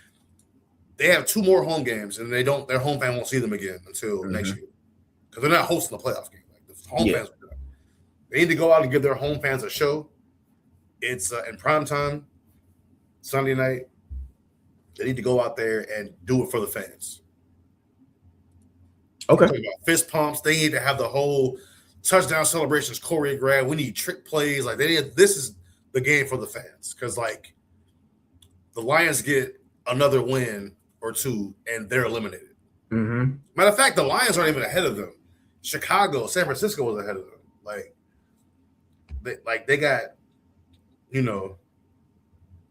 have 2 more home games and their home fan won't see them again until next year. Because they're not hosting the playoff game. Like the home fans, they need to go out and give their home fans a show. It's in prime time, Sunday night. They need to go out there and do it for the fans. Okay. I'm talking about fist pumps. They need to have the whole touchdown celebrations choreographed. We need trick plays. Like this is the game for the fans because like the Lions get another win or two and they're eliminated. Mm-hmm. Matter of fact, the Lions aren't even ahead of them. Chicago, San Francisco was ahead of them. They got, you know.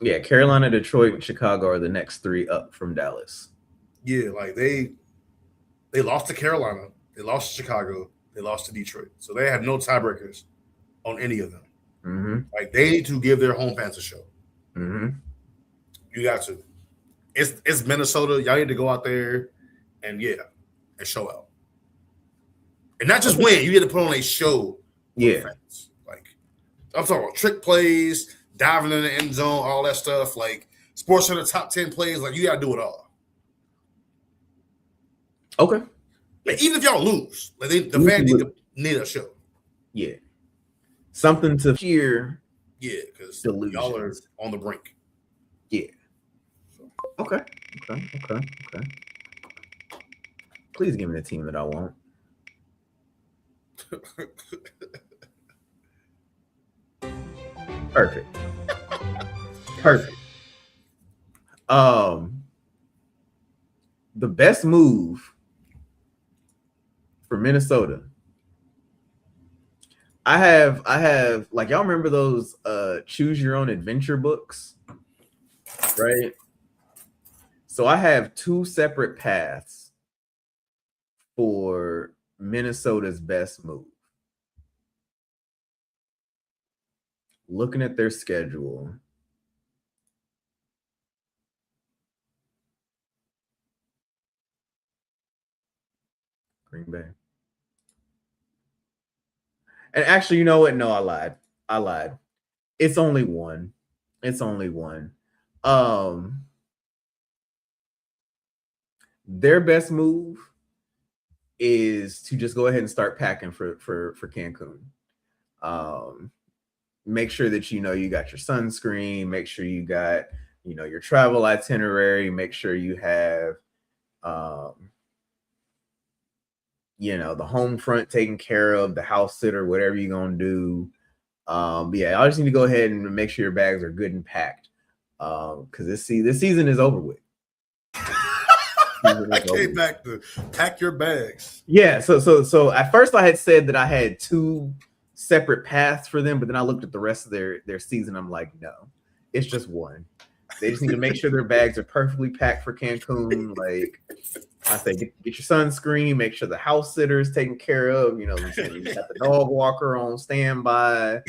Yeah, Carolina, Detroit, and Chicago are the next three up from Dallas. Yeah, like they lost to Carolina, they lost to Chicago, they lost to Detroit. So they had no tiebreakers on any of them. Mm-hmm. Like they need to give their home fans a show. Mm-hmm. You got to. It's Minnesota. Y'all need to go out there and show out. And not just win, you need to put on a show. Yeah. Fans. Like I'm talking about trick plays, diving in the end zone, all that stuff. Like Sports Center top 10 plays, like you gotta do it all. Okay. Like, even if y'all lose, like the fans need a show. Yeah. Something to cheer. Yeah, because Delusions. y'all are on the brink. Yeah. Okay. Please give me the team that I want. Perfect. The best move for Minnesota. I have like y'all remember those choose your own adventure books, right? So I have two separate paths for Minnesota's best move. Looking at their schedule. Green Bay. And actually, you know what? No, I lied. It's only one. Their best move is to just go ahead and start packing for Cancun. Make sure that you got your sunscreen, make sure you got your travel itinerary, make sure you have the home front taken care of, the house sitter, whatever you're gonna do. But yeah, I just need to go ahead and make sure your bags are good and packed. Because this season is over with. I came back to pack your bags. Yeah, so at first I had said that I had two separate paths for them, but then I looked at the rest of their season. I'm like, no, it's just one. They just need to make sure their bags are perfectly packed for Cancun. Like I say, get your sunscreen, make sure the house sitter is taken care of. You got the dog walker on standby.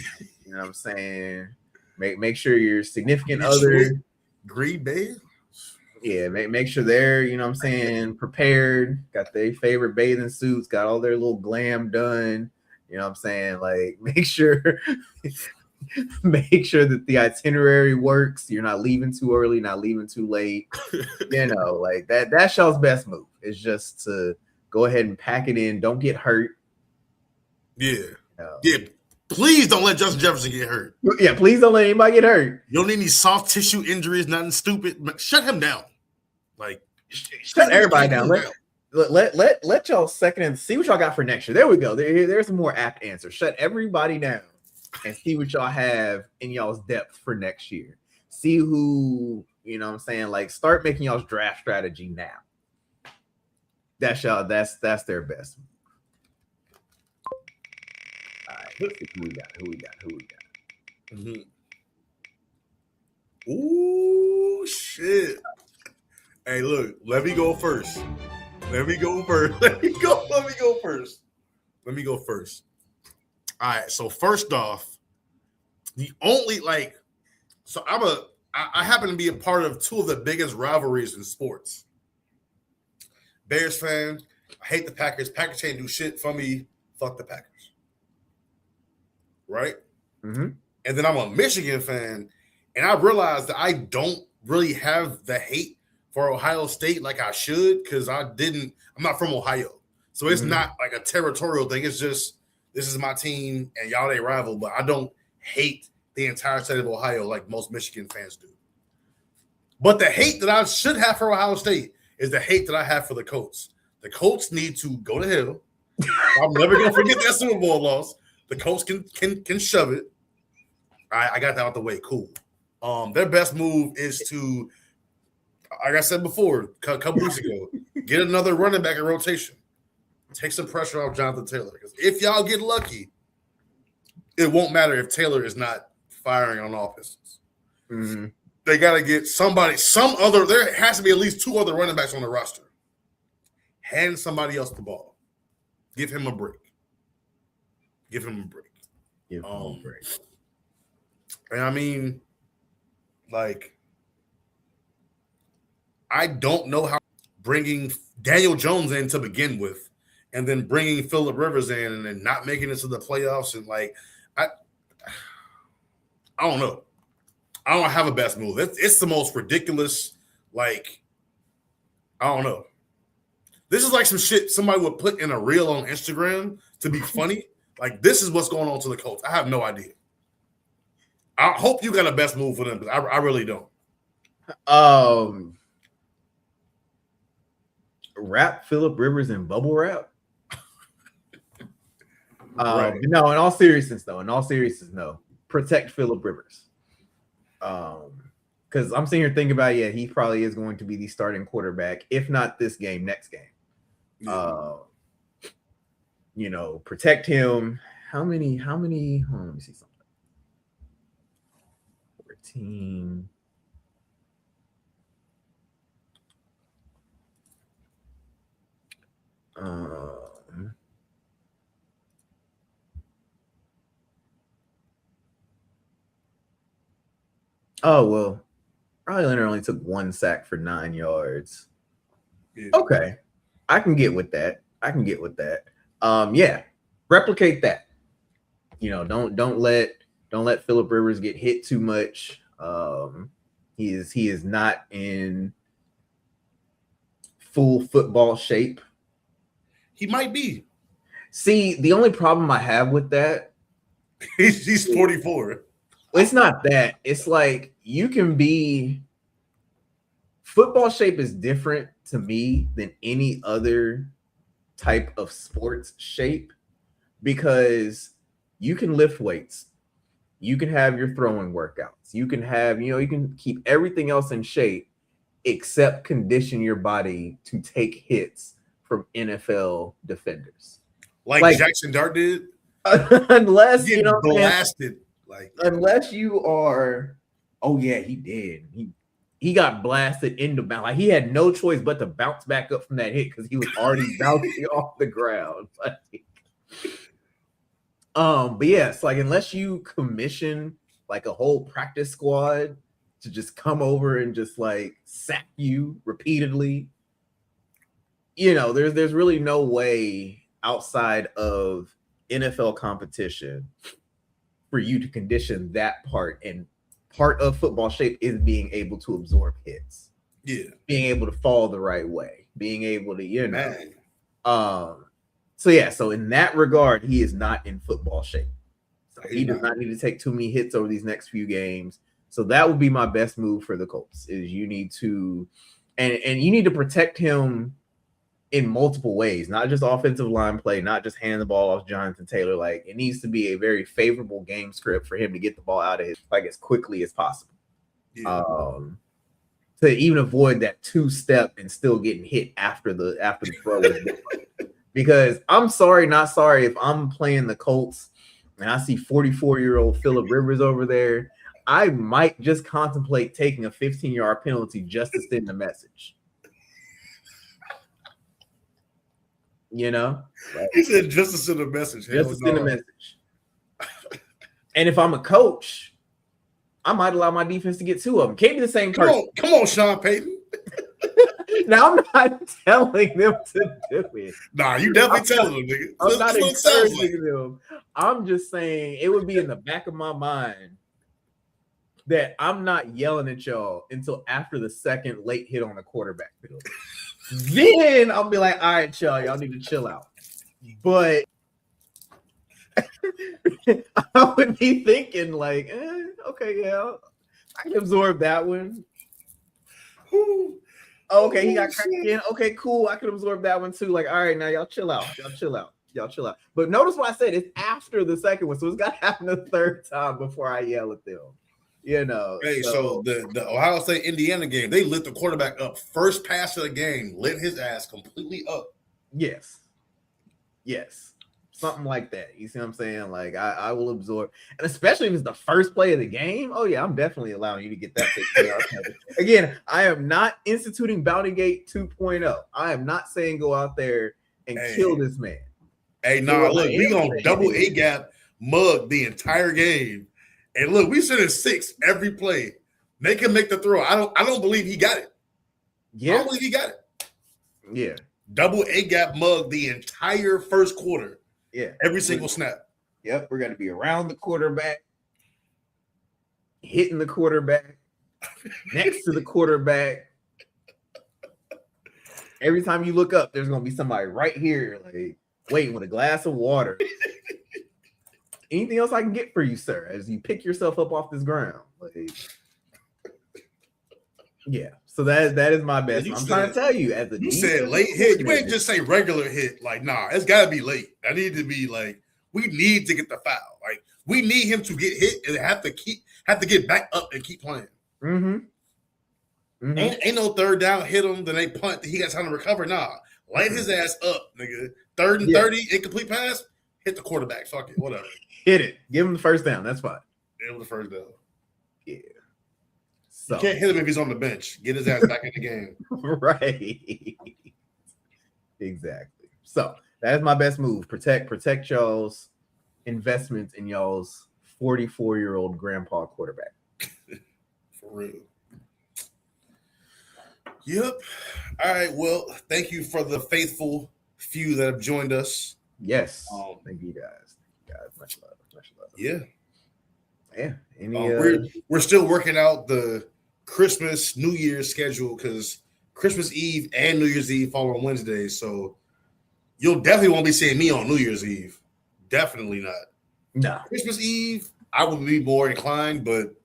You know what I'm saying? Make sure your significant other Green Bay. Yeah, make sure they're, prepared, got their favorite bathing suits, got all their little glam done. You know what I'm saying? Like, make sure that the itinerary works. You're not leaving too early, not leaving too late. Like that's y'all's best move. Is just to go ahead and pack it in. Don't get hurt. Yeah. Yeah. Please don't let Justin Jefferson get hurt. Yeah, please don't let anybody get hurt. You don't need any soft tissue injuries, nothing stupid. Shut him down. Like, shut everybody down. Let y'all second and see what y'all got for next year. There we go. There's a more apt answer. Shut everybody down and see what y'all have in y'all's depth for next year. See who, like start making y'all's draft strategy now. That's their best. All right, let's see who we got. Mm-hmm. Ooh, shit. Hey, look, let me go first. Let me go first. All right, so first off, the only I happen to be a part of two of the biggest rivalries in sports. Bears fan, I hate the Packers. Packers can't do shit for me. Fuck the Packers. Right? Mm-hmm. And then I'm a Michigan fan, and I realized that I don't really have the hate for Ohio State like I should because I'm not from Ohio. So it's not like a territorial thing. It's just, this is my team and y'all they rival, but I don't hate the entire state of Ohio like most Michigan fans do. But the hate that I should have for Ohio State is the hate that I have for the Colts. The Colts need to go to hell. I'm never gonna forget that Super Bowl loss. The Colts can shove it. I got that out the way. Cool. Their best move is to, like I said before, a couple weeks ago, get another running back in rotation. Take some pressure off Jonathan Taylor. Because if y'all get lucky, it won't matter if Taylor is not firing on all pistons. Mm-hmm. They got to get somebody, there has to be at least 2 other running backs on the roster. Hand somebody else the ball. Give him a break. Give him a break. Give him a break. And I mean, like, I don't know how bringing Daniel Jones in to begin with and then bringing Phillip Rivers in and then not making it to the playoffs. And, like, I don't know. I don't have a best move. It's the most ridiculous, like, I don't know. This is like some shit somebody would put in a reel on Instagram to be funny. Like, this is what's going on to the Colts. I have no idea. I hope you got a best move for them, but I really don't. Wrap Phillip Rivers in bubble wrap. Right. No, in all seriousness, no. Protect Phillip Rivers. Because I'm sitting here thinking about, he probably is going to be the starting quarterback, if not this game, next game. Yeah. Protect him. How many? Hold on, let me see something. 14. Oh, well, Riley Leonard only took 1 sack for 9 yards. Yeah. Okay. I can get with that. Replicate that. Don't let Phillip Rivers get hit too much. He is not in full football shape. He might be. See, the only problem I have with that, he's 44. it's not that. It's like you can be football shape is different to me than any other type of sports shape because you can lift weights. You can have your throwing workouts. You can have, you can keep everything else in shape except condition your body to take hits from NFL defenders. Like Jackson Dart did? Unless, blasted. Unless you are, he did. He got blasted into bounce. Like he had no choice but to bounce back up from that hit because he was already bouncing off the ground. But yes, like unless you commission like a whole practice squad to just come over and just like sack you repeatedly, there's really no way outside of NFL competition for you to condition that part. And part of football shape is being able to absorb hits. Yeah. Being able to fall the right way. Being able to, Man. So in that regard, he is not in football shape. So he does not need to take too many hits over these next few games. So that would be my best move for the Colts is you need to, and you need to protect him in multiple ways, not just offensive line play, not just hand the ball off Jonathan Taylor. Like it needs to be a very favorable game script for him to get the ball out of his like as quickly as possible. Yeah. To even avoid that 2-step and still getting hit after the throw. Because I'm sorry, not sorry, if I'm playing the Colts and I see 44-year-old Phillip Rivers over there, I might just contemplate taking a 15-yard penalty just to send a message. He said just to send a message. Just to send a message. And if I'm a coach, I might allow my defense to get 2 of them. Can't be the same person. Come on, Sean Payton. Now, I'm not telling them to do it. Nah, you definitely telling them, nigga. I'm not encouraging them. I'm just saying it would be in the back of my mind that I'm not yelling at y'all until after the second late hit on the quarterback field. Then I'll be like, all right, y'all need to chill out. But I would be thinking like, okay, yeah, I can absorb that one. Okay, he got cracked again. Okay, cool. I can absorb that one too. Like, all right, now y'all chill out. Y'all chill out. Y'all chill out. But notice what I said. It's after the second one, so it's got to happen the third time before I yell at them. You know. Hey, so the Ohio State Indiana game, they lit the quarterback up. First pass of the game, lit his ass completely up. Yes. Something like that. You see what I'm saying? Like I will absorb, and especially if it's the first play of the game. Oh yeah, I'm definitely allowing you to get that pick. Again, I am not instituting Bounty Gate 2.0. I am not saying go out there and kill this man. Hey, nah, look, we gonna double A gap mug the entire game, and look, we sending 6 every play. They can make the throw. I don't believe he got it. Yeah, I don't believe he got it. Yeah, double A gap mug the entire first quarter. Yeah, every single snap. Yep, we're gonna be around the quarterback, hitting the quarterback, next to the quarterback. Every time you look up, there's gonna be somebody right here, like waiting with a glass of water. Anything else I can get for you, sir? As you pick yourself up off this ground, like, yeah. So that is my best. I'm trying to tell you, as a you said late hit, you ain't just say regular hit. Like, nah, it's got to be late. I need to be like, we need to get the foul. Like, we need him to get hit and have to get back up and keep playing. Ain't no third down, hit him, then they punt. He got time to recover. Nah, light his ass up, nigga. 3rd and 30, incomplete pass. Hit the quarterback. Fuck it, whatever. Hit it. Give him the first down. That's fine. Give him the first down. Yeah. So. You can't hit him if he's on the bench. Get his ass back in the game. Right. Exactly. So that is my best move. Protect y'all's investments in y'all's 44-year-old grandpa quarterback. For real. Yep. All right. Well, thank you for the faithful few that have joined us. Yes. Thank you guys. Much love. Yeah. Yeah. We're still working out the Christmas, New Year's schedule because Christmas Eve and New Year's Eve fall on Wednesdays. So you'll definitely won't be seeing me on New Year's Eve. Definitely not. No. Christmas Eve, I would be more inclined, but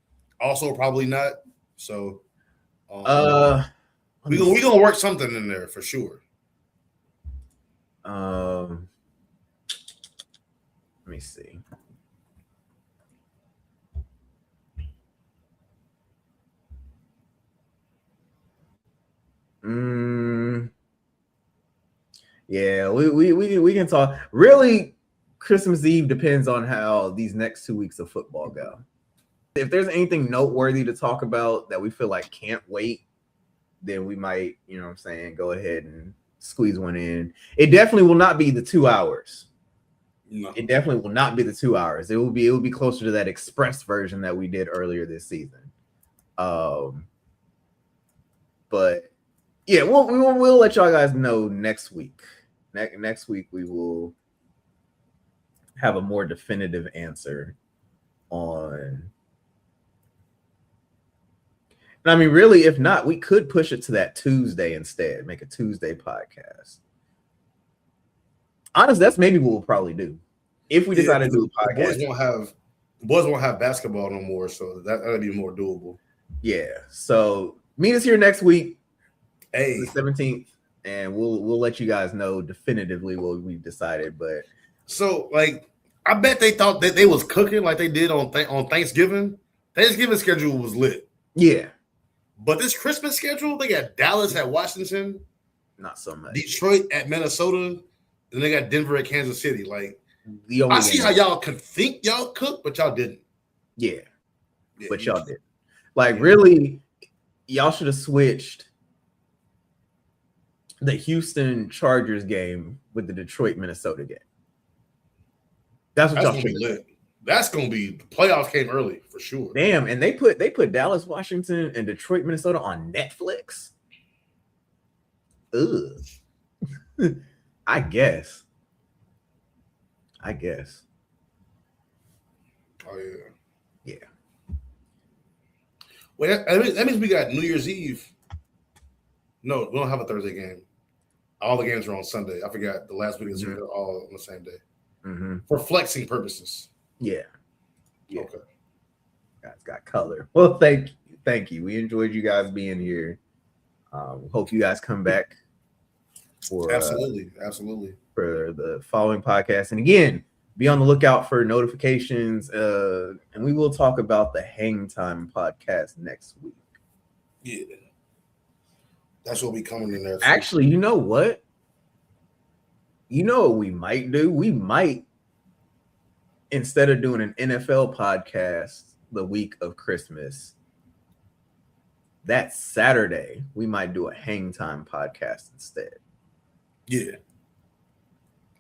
also probably not. So we're gonna work something in there for sure. Let me see. Yeah, we can talk. Really, Christmas Eve depends on how these next 2 weeks of football go. If there's anything noteworthy to talk about that we feel like can't wait, then we might, you know what I'm saying, go ahead and squeeze one in. It definitely will not be the 2 hours. No. It definitely will not be the 2 hours. It will be closer to that express version that we did earlier this season. But yeah, we'll let y'all guys know next week. Next week we will have a more definitive answer on. And I mean, really, if not, we could push it to that Tuesday instead. Make a Tuesday podcast. Honestly, that's maybe what we'll probably do if we decide to do a podcast. The boys won't have basketball no more, so that'll be more doable. Yeah. So meet us here next week, the 17th, and we'll let you guys know definitively what we've decided. But so, like, I bet they thought that they was cooking like they did on Thanksgiving. Thanksgiving schedule was lit. Yeah. But this Christmas schedule, they got Dallas at Washington, not so much. Detroit at Minnesota, and they got Denver at Kansas City. Like, I see how y'all could think y'all cooked, but y'all didn't. Yeah, but y'all did. Like, really, y'all should have switched the Houston Chargers game with the Detroit Minnesota game. That's what y'all should have. That's gonna be the playoffs came early for sure. Damn, and they put Dallas, Washington, and Detroit, Minnesota on Netflix. Ugh. I guess. Oh yeah. Yeah. Wait, that means we got New Year's Eve. No, we don't have a Thursday game. All the games are on Sunday. I forgot the last week is all on the same day. for flexing purposes. Yeah. Yeah. Okay. Guys got color. Well, thank you. We enjoyed you guys being here. Hope you guys come back for Absolutely. for the following podcast. And again, be on the lookout for notifications. And we will talk about the Hang Time podcast next week. Yeah. That's what we coming in there for. Actually, you know what? You know what we might do? We might, instead of doing an NFL podcast the week of Christmas, that Saturday, we might do a Hang Time podcast instead. Yeah.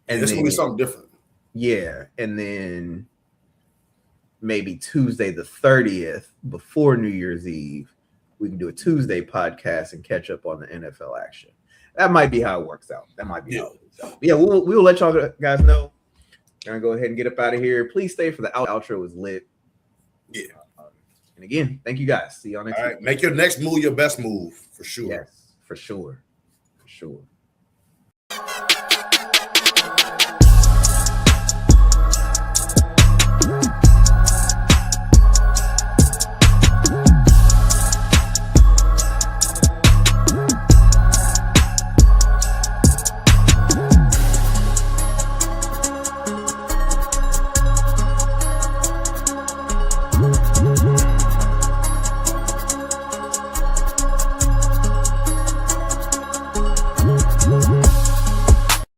And it's then, gonna be something different. Yeah. And then maybe Tuesday the 30th, before New Year's Eve, we can do a Tuesday podcast and catch up on the NFL action. That might be how it works out. How it works out. Yeah, we'll let y'all guys know. Gonna go ahead and get up out of here. Please stay for the outro. Was lit. Yeah. And again, thank you guys. See y'all next week. All right. Make your next move your best move for sure. Yes, for sure. For sure.